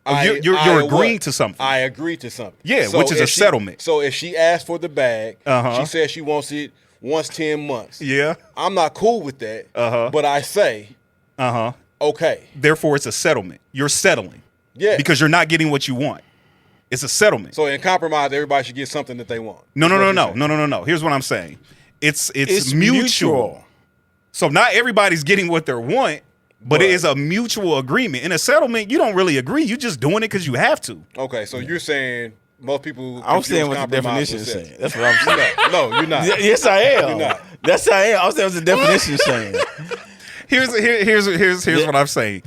You're agreeing to something. I agree to something. Yeah, which is a if settlement. So if she asks for the bag, Uh-huh. she says she wants it once 10 months. Yeah. I'm not cool with that. Uh-huh. But I say Uh-huh. okay. Therefore it's a settlement. You're settling. Yeah. Because you're not getting what you want. It's a settlement. So in compromise, everybody should get something that they want. No. That's what you're saying. No. Here's what I'm saying. It's It's mutual. So not everybody's getting what they want, but it Right. is a mutual agreement. In a settlement, you don't really agree. You're just doing it because you have to. Okay, so you're saying most people. I'm confuse saying what the compromise definition is with saying. sex. That's what I'm saying. No, you're not. Yes, I am. You're not. That's how I am. I'm saying what the definition is saying. Here's what I'm saying.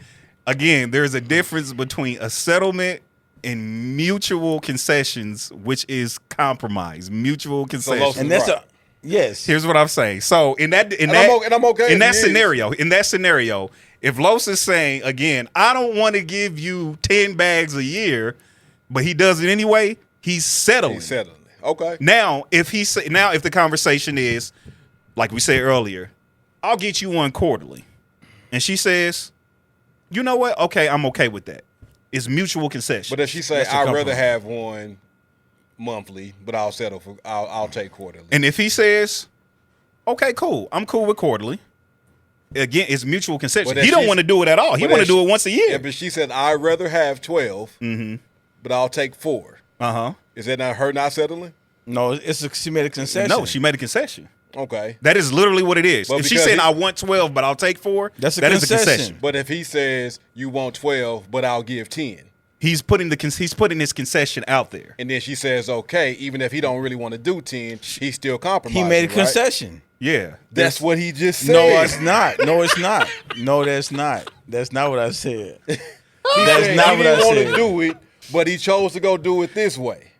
Again, there's a difference between a settlement and mutual concessions, which is compromise. Mutual concessions. And that's Right. yes. Here's what I'm saying. So in that I'm okay in if that he is. scenario, if Los is saying again, I don't want to give you 10 bags a year, but he does it anyway, he's settling. He's settling. Okay. Now, if the conversation is like we said earlier, I'll get you one quarterly, and she says, you know what? Okay, I'm okay with that. It's mutual concession. But if she say That's a I'd rather compromise. have one monthly, but I'll settle for I'll take quarterly. And if he says, okay, cool, I'm cool with quarterly. Again, it's mutual concession. But if He don't she's- want to do it at all. He but want to if do she- it once a year. Yeah, but she said I'd rather have 12, but I'll take 4. Uh-huh. Is that not her not settling? No, she made a concession. No, she made a concession. Okay. That is literally what it is. But If she's because saying he- I want 12, but I'll take 4, That's a that is a concession. concession. But if he says you want 12, but I'll give 10, He's putting his concession out there. And then she says, okay, even if he don't really want to do 10, he's still compromising. He made a right? concession. Yeah. That's what he just said. No, it's not. No, it's not. No, that's not. That's not what I said. That's not he what I didn't want said. to do it, but he chose to go do it this way.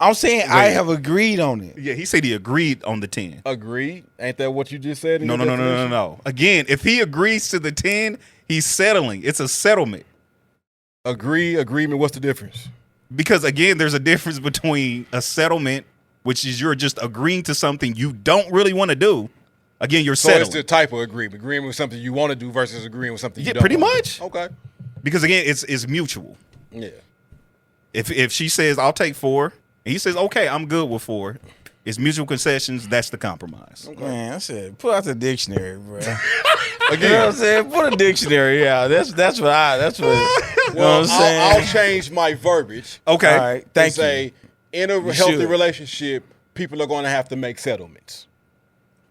I'm saying I have agreed on it. Yeah, he said he agreed on the 10. Agreed? Ain't that what you just said? No. Again, if he agrees to the 10, he's settling. It's a settlement. Agreement, what's the difference? Because, again, there's a difference between a settlement, which is you're just agreeing to something you don't really want to do. Again, you're settling. So it's the type of agreement. Agreeing with something you want to do versus agreeing with something you don't pretty want much. To do. Okay. Because, again, it's mutual. Yeah. If she says, I'll take 4, and he says, okay, I'm good with 4, it's mutual concessions, that's the compromise. Okay. Man, I said, put out the dictionary, bro. Again, You know what I'm saying? Put a dictionary out. That's what. You know what I'm saying? I'll change my verbiage. Okay. All right. Thank and say, in a You healthy should. relationship, people are going to have to make settlements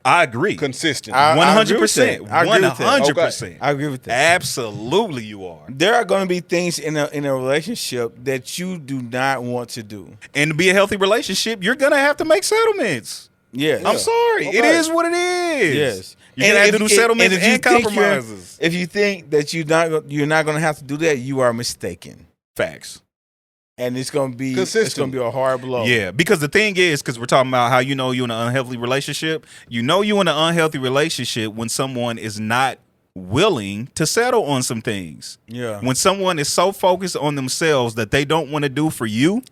I agree. consistently. I agree with 100%. that. I agree with that. 100%. I agree with that. Absolutely you are. There are going to be things in a relationship that you do not want to do. And to be a healthy relationship, you're going to have to make settlements. Yes. I'm sorry. Okay. It is what it is. Yes. You're going to have to do settlements if you and think compromises. If you think that you're not going to have to do that, you are mistaken. Facts. And it's going to be Consistent. a hard blow. Yeah, because the thing is, because we're talking about how you know you're in an unhealthy relationship. You know you're in an unhealthy relationship when someone is not willing to settle on some things. Yeah. When someone is so focused on themselves that they don't want to do for you,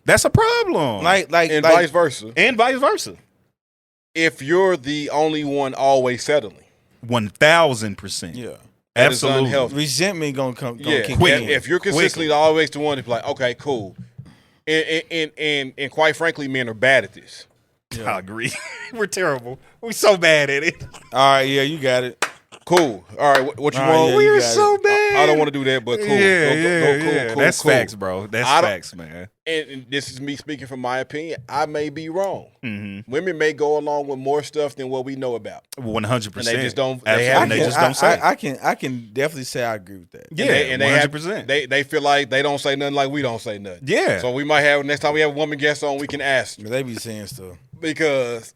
that's a problem. And vice versa. And vice versa. If you're the only one always settling. 1,000%. Yeah. That is Absolutely. unhealthy. Resentment gonna kick quick. in. If you're consistently always the one to be like, okay, cool. And quite frankly, men are bad at this. I agree. We're terrible. We're so bad at it. All right, yeah, you got it. Cool. All right, what you All right, want? yeah, We're you got so it. bad. I don't want to do that, but cool. Yeah, Cool, That's cool. facts, bro. That's I don't- facts, man. And this is me speaking from my opinion. I may be wrong. Mm-hmm. Women may go along with more stuff than what we know about. 100%. And they just don't- Absolutely. they have- And they just don't say. I can definitely say I agree with that. Yeah, And they have- 100%. They feel like they don't say nothing like we don't say nothing. Yeah. So we might have, next time we have a woman guest on, we can ask. But they be saying stuff. Because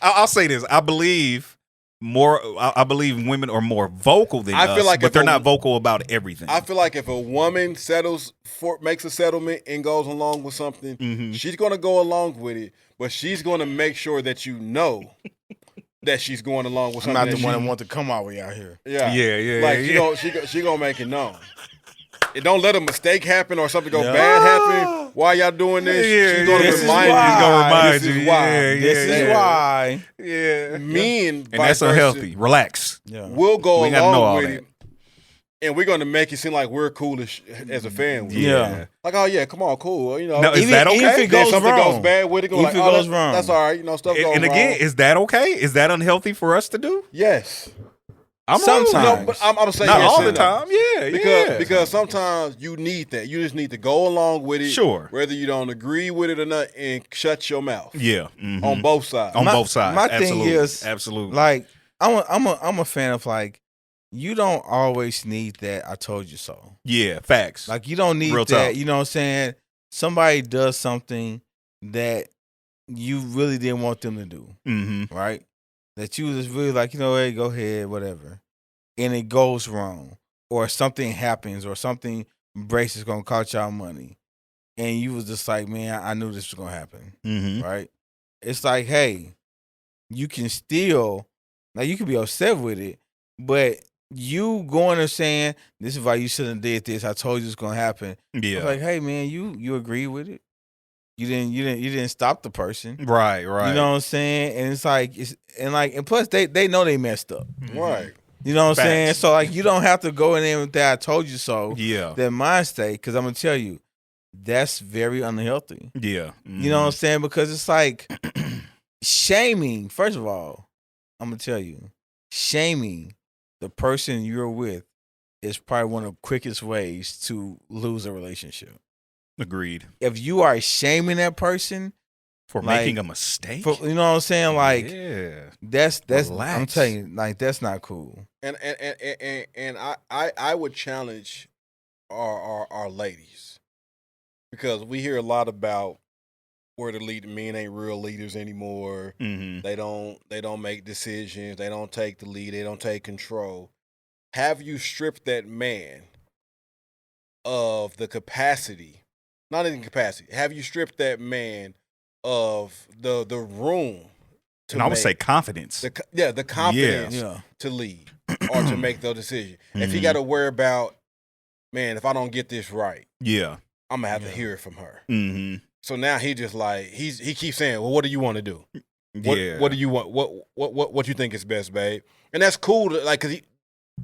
I'll say this. I believe women are more vocal than I us, feel like but if they're a- not vocal about everything. I feel like if a woman makes a settlement and goes along with something, Mm-hmm. she's going to go along with it, but she's going to make sure that you know that she's going along with I'm something. not the one that want to come our way out here. Yeah, Yeah, Like yeah. she gonna make it known. And don't let a mistake happen or something go Yeah. bad happen while y'all doing this. Yeah, she's gonna this is remind why. you. She's gonna remind this you. is why. Yeah, This is why. Yeah. Men, And that's unhealthy. Relax. Yeah. We'll go We gotta know all along with that. it, and we're gonna make it seem like we're cool as a fan. With it. Yeah. Like, oh yeah, come on, cool. You know, Now, is Even- that even okay? if it then goes something wrong. goes bad with it. Go If like, it oh, goes wrong. that's all right. You know, stuff goes And wrong. again, is that okay? Is that unhealthy for us to do? Yes. I'm Sometimes. No, but I'm saying Not yes all and the no. time. Yeah, Because sometimes you need that. You just need to go along with it. Sure. Whether you don't agree with it or not, and shut your mouth Yeah. Mhm. on both sides. On My- both sides. my thing Absolutely. is, Absolutely. Like I'm a fan of like you don't always need that I told you so. yeah, facts. Like you don't need Real that. talk. You know what I'm saying? Somebody does something that you really didn't want them to do, Mm-hmm. right? That you was just really like, you know, hey, go ahead, whatever. And it goes wrong. Or something happens or something breaks is gonna cost y'all money. And you was just like, man, I knew this was gonna happen. Mm-hmm. Right? It's like, hey, you can still, like, you can be upset with it, but you going and saying, this is why you shouldn't have did this. I told you it's gonna happen. Yeah. It's like, hey, man, you agree with it. You didn't stop the person. right. You know what I'm saying? And it's like, and plus they know they messed up. Right. You know what I'm saying? Facts. So like, you don't have to go in there with that I told you so. Yeah. That mind state, because I'm gonna tell you, that's very unhealthy. Yeah. You know what I'm saying? Because it's like shaming. First of all, I'm gonna tell you, shaming the person you're with is probably one of the quickest ways to lose a relationship. Agreed. If you are shaming that person For Like, making a mistake. you know what I'm saying? Like yeah. that's Relax. I'm telling you, like that's not cool. And I would challenge our ladies, because we hear a lot about where the lead men ain't real leaders anymore. Mm-hmm. They don't make decisions. They don't take the lead. They don't take control. Have you stripped that man of the capacity? Not even capacity. Have you stripped that man of the room to And I would make say confidence. the confidence to lead or to make those decisions? If he got to worry about, man, if I don't get this right, I'm gonna have to hear it from her. Mm-hmm. So now he just like he keeps saying, well, what do you want to do? What do you want? What you think is best, babe? And that's cool. Like, cause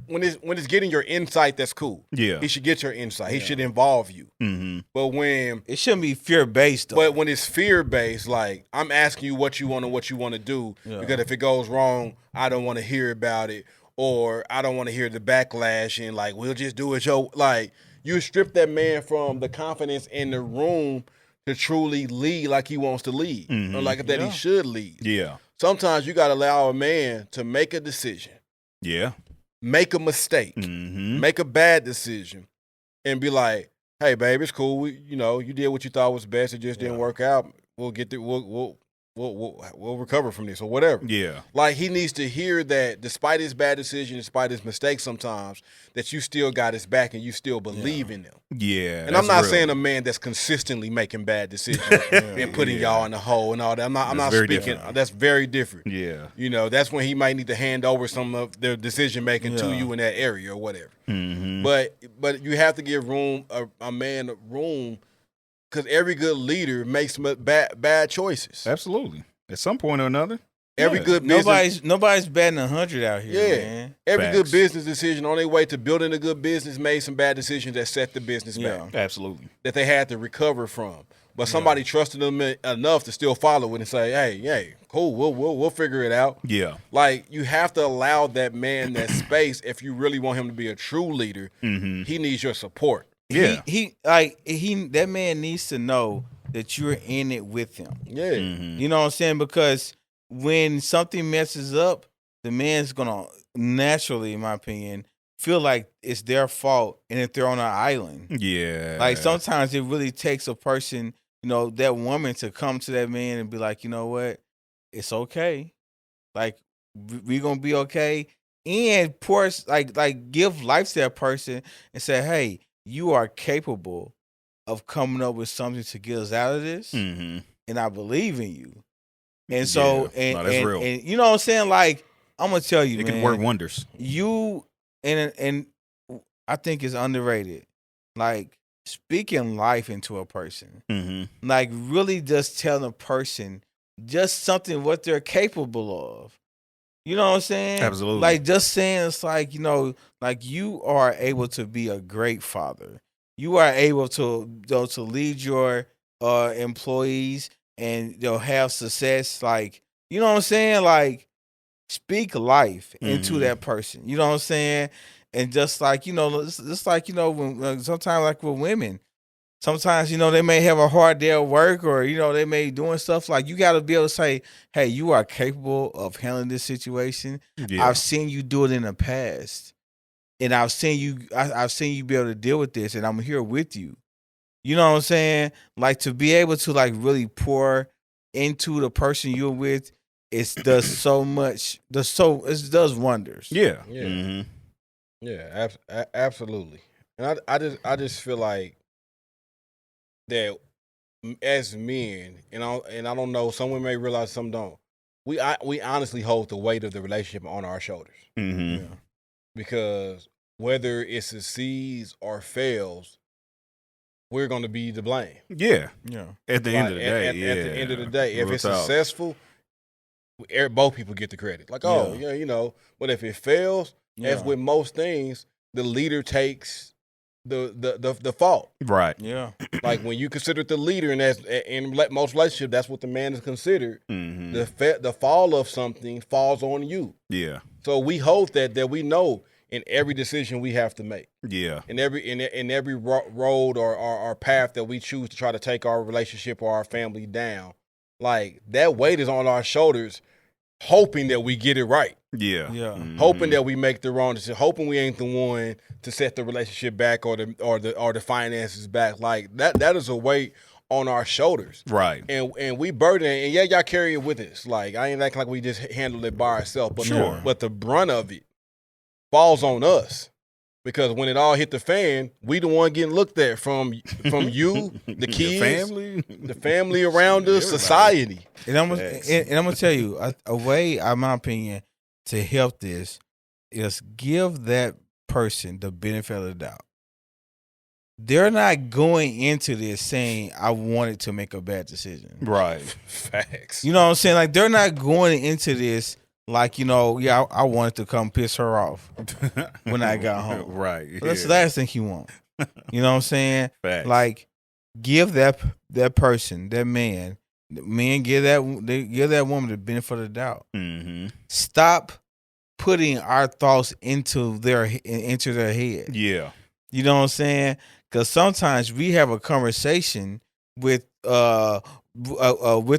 when it's getting your insight, that's cool. Yeah, he should get your insight. He should involve you. Mm-hmm. But when it shouldn't be fear based, though. But when it's fear based, like I'm asking you what you want and what you want to do, because if it goes wrong, I don't want to hear about it, or I don't want to hear the backlash, and like we'll just do it. Like you strip that man from the confidence in the room to truly lead like he wants to lead, or like that he should lead. Yeah. Sometimes you got to allow a man to make a decision. Yeah. Make a mistake. Make a bad decision, and be like, "Hey, babe, it's cool. You did what you thought was best. It just didn't work out. We'll get through. We'll recover from this or whatever." Yeah. Like he needs to hear that, despite his bad decision, despite his mistakes, sometimes that you still got his back and you still believe in them. Yeah. And I'm not saying a man that's consistently making bad decisions and putting y'all in the hole and all that. I'm not speaking. Different. That's very different. Yeah. That's when he might need to hand over some of their decision making to you in that area or whatever. Mm-hmm. But you have to give a man room, because every good leader makes bad choices. Absolutely. At some point or another. Every good business, nobody's batting 100 out here, man. Every good business decision on their way to building a good business made some bad decisions that set the business back. Absolutely. That they had to recover from. But somebody trusted them enough to still follow it and say, hey, cool, we'll figure it out. Yeah. Like, you have to allow that man that space if you really want him to be a true leader. He needs your support. Yeah. That man needs to know that you're in it with him. Yeah. You know what I'm saying? Because when something messes up, the man's gonna naturally, in my opinion, feel like it's their fault, and if they're on an island. Yeah. Like sometimes it really takes a person, that woman, to come to that man and be like, you know what? It's okay. Like we gonna be okay. And pour give life to that person and say, hey, you are capable of coming up with something to get us out of this. And I believe in you. And so, that's real. And you know what I'm saying? Like, I'm gonna tell you, it man, can work wonders. You and I think it's underrated. Like speaking life into a person, like really just telling a person just something what they're capable of. You know what I'm saying? Absolutely. like just saying it's like, like you are able to be a great father. You are able to lead your employees and they'll have success. Like, you know what I'm saying? Like, speak life into that person. You know what I'm saying? And just like, just like, when sometimes like with women, sometimes, they may have a hard day at work or, they may be doing stuff like you got to be able to say, hey, you are capable of handling this situation. Yeah. I've seen you do it in the past. And I've seen you be able to deal with this, and I'm here with you. You know what I'm saying? Like, to be able to like really pour into the person you're with, it does so much. It does wonders. Yeah. Yeah. Absolutely. And I just feel like that as men, and I don't know, some women may realize, some don't. We honestly hold the weight of the relationship on our shoulders. Yeah. Because whether it succeeds or fails, we're going to be to blame. Yeah. At the end of the day. At the end of the day, if it's successful, both people get the credit. Like, but if it fails, as with most things, the leader takes the fault. Right. Yeah. Like when you consider the leader, and in most relationships, that's what the man is considered. The fall of something falls on you. Yeah. So we hold that we know in every decision we have to make. Yeah. In every road or path that we choose to try to take our relationship or our family down, like that weight is on our shoulders. hoping that we get it right. Yeah. Yeah. Hoping that we make the wrong decision, hoping we ain't the one to set the relationship back or the finances back. Like that is a weight on our shoulders. Right. And we burden it, and y'all carry it with us. Like I ain't acting like we just handle it by ourselves. But Sure. but the brunt of it falls on us. Because when it all hit the fan, we the one getting looked at from you, the kids, the family around us, society. And I'm gonna tell you a way, in my opinion, to help this is give that person the benefit of the doubt. They're not going into this saying I wanted to make a bad decision. Right. Facts. You know what I'm saying? Like they're not going into this like, I wanted to come piss her off when I got home. Right. So that's the last thing you want. You know what I'm saying? Facts. Like, give that person, that man, give that woman the benefit of the doubt. Mm-hmm. Stop putting our thoughts into their head. Yeah. You know what I'm saying? Because sometimes we have a conversation with the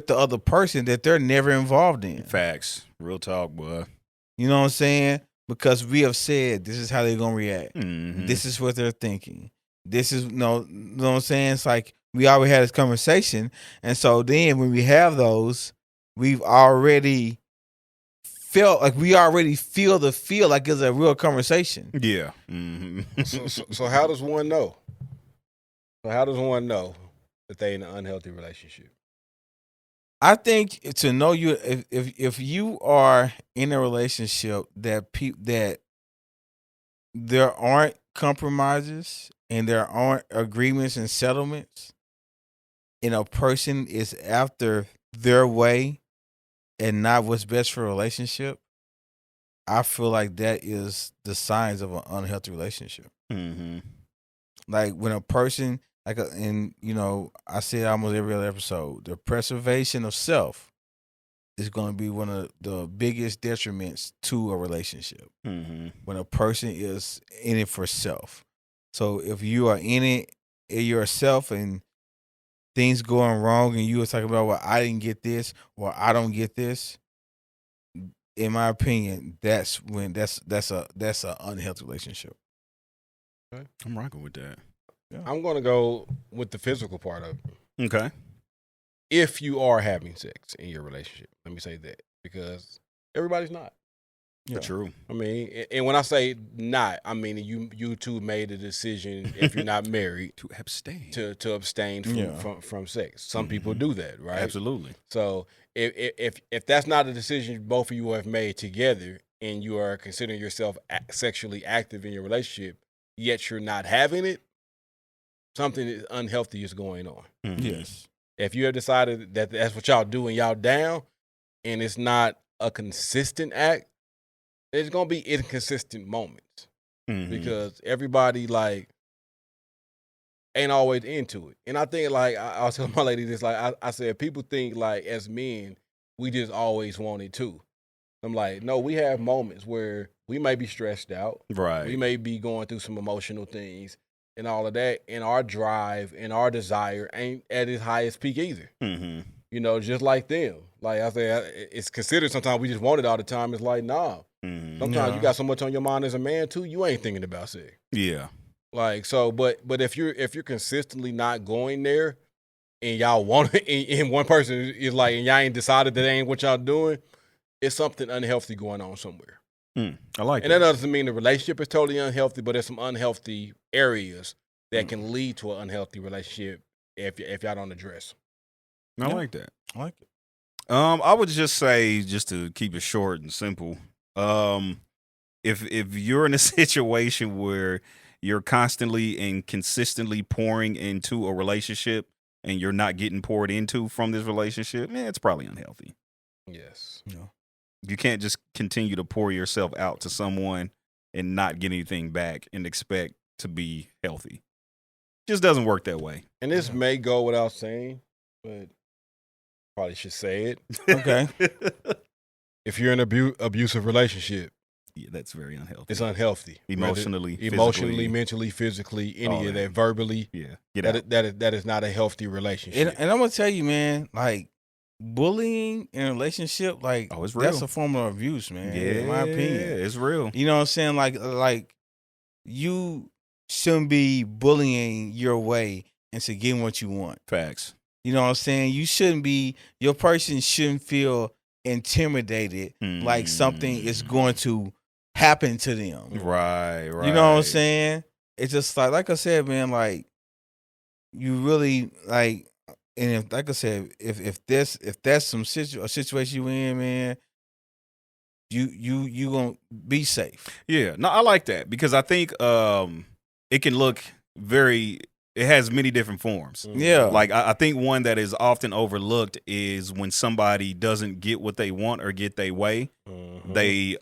other person that they're never involved in. Facts. Real talk, boy. You know what I'm saying? Because we have said this is how they're gonna react. Mm-hmm. This is what they're thinking. This is know what I'm saying? It's like we already had this conversation, and so then when we have those, we've already felt like we already feel like it's a real conversation. Yeah. Mm-hmm. So how does one know? So how does one know that they in an unhealthy relationship? I think to know you, if you are in a relationship that there aren't compromises and there aren't agreements and settlements, and a person is after their way and not what's best for a relationship, I feel like that is the signs of an unhealthy relationship. Mm-hmm. Like when a person, I say almost every other episode, the preservation of self is going to be one of the biggest detriments to a relationship. Mm-hmm. When a person is in it for self. So if you are in it yourself and things going wrong and you were talking about, well, I didn't get this or I don't get this, in my opinion, that's a unhealthy relationship. Okay. I'm rocking with that. Yeah. I'm going to go with the physical part of it. Okay. If you are having sex in your relationship, let me say that, because everybody's not. Yeah. True. I mean, and when I say not, I mean you two made a decision, if you're not married, To abstain. to abstain from sex. Some people do that, right? Absolutely. So if that's not a decision both of you have made together, and you are considering yourself sexually active in your relationship, yet you're not having it, something unhealthy is going on. Mm-hmm. Yes. If you have decided that that's what y'all do and y'all down, and it's not a consistent act, there's gonna be inconsistent moments. Mm-hmm. Because everybody like ain't always into it. And I think like I was telling my lady this, like I said, people think like as men, we just always want it too. I'm like, no, we have moments where we may be stressed out. Right. We may be going through some emotional things and all of that. And our drive and our desire ain't at its highest peak either. Mm-hmm. You know, just like them. Like I said, it's considered sometimes we just want it all the time. It's like, nah. Mm-hmm. Sometimes you got so much on your mind as a man too, you ain't thinking about sex. Yeah. Like so, but if you're consistently not going there, and y'all want it, and one person is like, and y'all ain't decided that ain't what y'all doing, it's something unhealthy going on somewhere. I like And that doesn't mean the relationship is totally unhealthy, but there's some unhealthy areas that can lead to an unhealthy relationship if y'all don't address. I like that. I like it. I would just say, just to keep it short and simple, if you're in a situation where you're constantly and consistently pouring into a relationship and you're not getting poured into from this relationship, it's probably unhealthy. Yes. No. You can't just continue to pour yourself out to someone and not get anything back and expect to be healthy. Just doesn't work that way. And this may go without saying, but probably should say it. Okay. If you're in an abusive relationship, Yeah, that's very unhealthy. it's unhealthy. Emotionally, Emotionally, physically. mentally, physically, any All of that. that, verbally. Yeah. Get out. That is not a healthy relationship. And I'm gonna tell you, man, like bullying in a relationship, like, Oh, it's real. that's a form of abuse, man. Yeah, in my opinion, it's real. you know what I'm saying? Like you shouldn't be bullying your way into getting what you want. Facts. You know what I'm saying? You shouldn't be. Your person shouldn't feel intimidated, like something is going to happen to them. Right. You know what I'm saying? It's just like I said, man. Like, you really like. And if, like I said, if that's a situation you in, man, you gonna be safe. Yeah, no, I like that because I think it can look it has many different forms. Yeah, Like I think one that is often overlooked is when somebody doesn't get what they want or get their way, they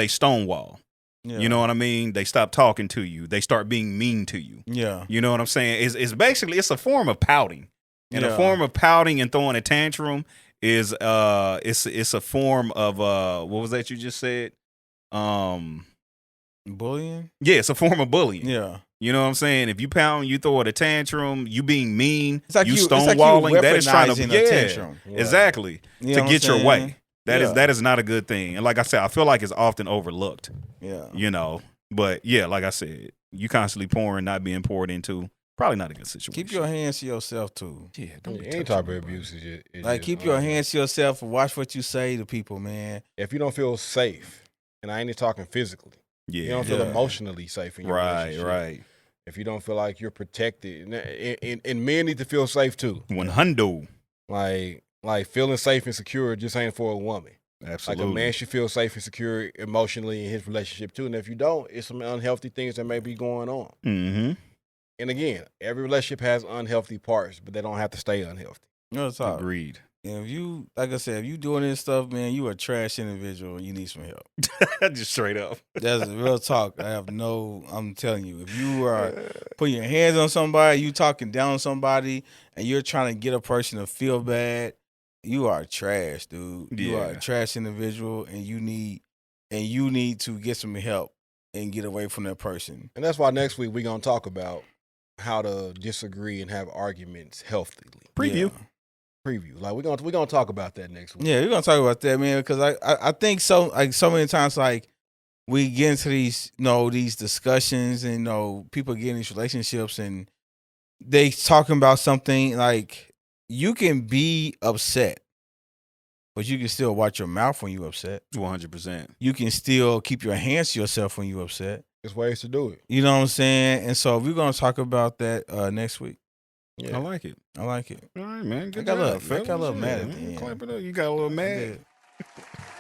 stonewall. yeah. You know what I mean? They stop talking to you. They start being mean to you. Yeah, You know what I'm saying? It's basically it's a form of pouting. And a form of pouting and throwing a tantrum is it's a form of what was that you just said? Bullying. Yeah, it's a form of bullying. Yeah, You know what I'm saying? If you pound, you throw a tantrum, you being mean, it's like you it's like stonewalling, that is trying to weaponizing a tantrum. exactly You know to what get I'm your way. saying? That is not a good thing. And like I said, I feel like it's often overlooked. Yeah, You know, but yeah, like I said, you constantly pouring, not being poured into. Probably not a good situation. keep your hands to yourself too. Yeah, don't be Any touching type me, of bro. abuse is Like, keep your hands to yourself and watch what you say to people, man. If you don't feel safe, and I ain't even talking physically, Yeah, you don't feel Yeah. emotionally safe in your relationship. right. If you don't feel like you're protected, and men need to feel safe too. 100. Like feeling safe and secure just ain't for a woman. Absolutely. Like a man should feel safe and secure emotionally in his relationship too. And if you don't, it's some unhealthy things that may be going on. Mm-hmm. And again, every relationship has unhealthy parts, but they don't have to stay unhealthy. You know what's up? Agreed. And if you, like I said, if you doing this stuff, man, you a trash individual and you need some help. Just straight up. That's real talk. I'm telling you, if you are putting your hands on somebody, you talking down on somebody, and you're trying to get a person to feel bad, you are trash, dude. You are a Yeah. trash individual, and you need to get some help and get away from that person. And that's why next week we're going to talk about how to disagree and have arguments healthily. Preview. Yeah. Preview. Like we're gonna talk about that next week. Yeah, we're gonna talk about that, man, because I think so many times, like, we get into these these discussions, and people get in these relationships and they talking about something, like, you can be upset, but you can still watch your mouth when you upset. 100%. You can still keep your hands to yourself when you upset. There's ways to do it. You know what I'm saying? And so we're gonna talk about that next week. Yeah. I like it. I like it. All right, man. Good I got a job, little- I got a little fellas. mad Yeah, at the man. end. Clap it up. You got a little mad. Yeah.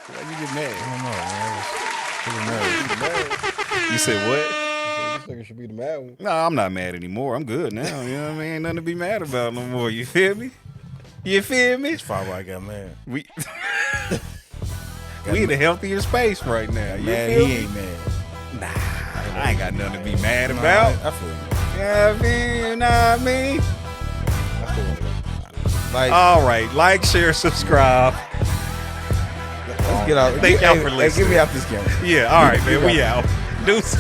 Why you get I mad? don't know, man. I was feeling nervous. You said what? This nigga should be the mad one. No, I'm not mad anymore. I'm good now. You know what I mean? Ain't nothing to be mad about no more. You feel me? You feel me? That's probably why I got mad. We in a healthier space right now. You Mad, feel he me? ain't mad. Nah, I ain't got nothing to be mad about. I feel you. Yeah, I mean, you know what I mean? I feel like Like, All right, like, share, subscribe. let's get out. Thank y'all for Hey, listening. get me out this camera. Yeah, all right, man. We out. Deuce.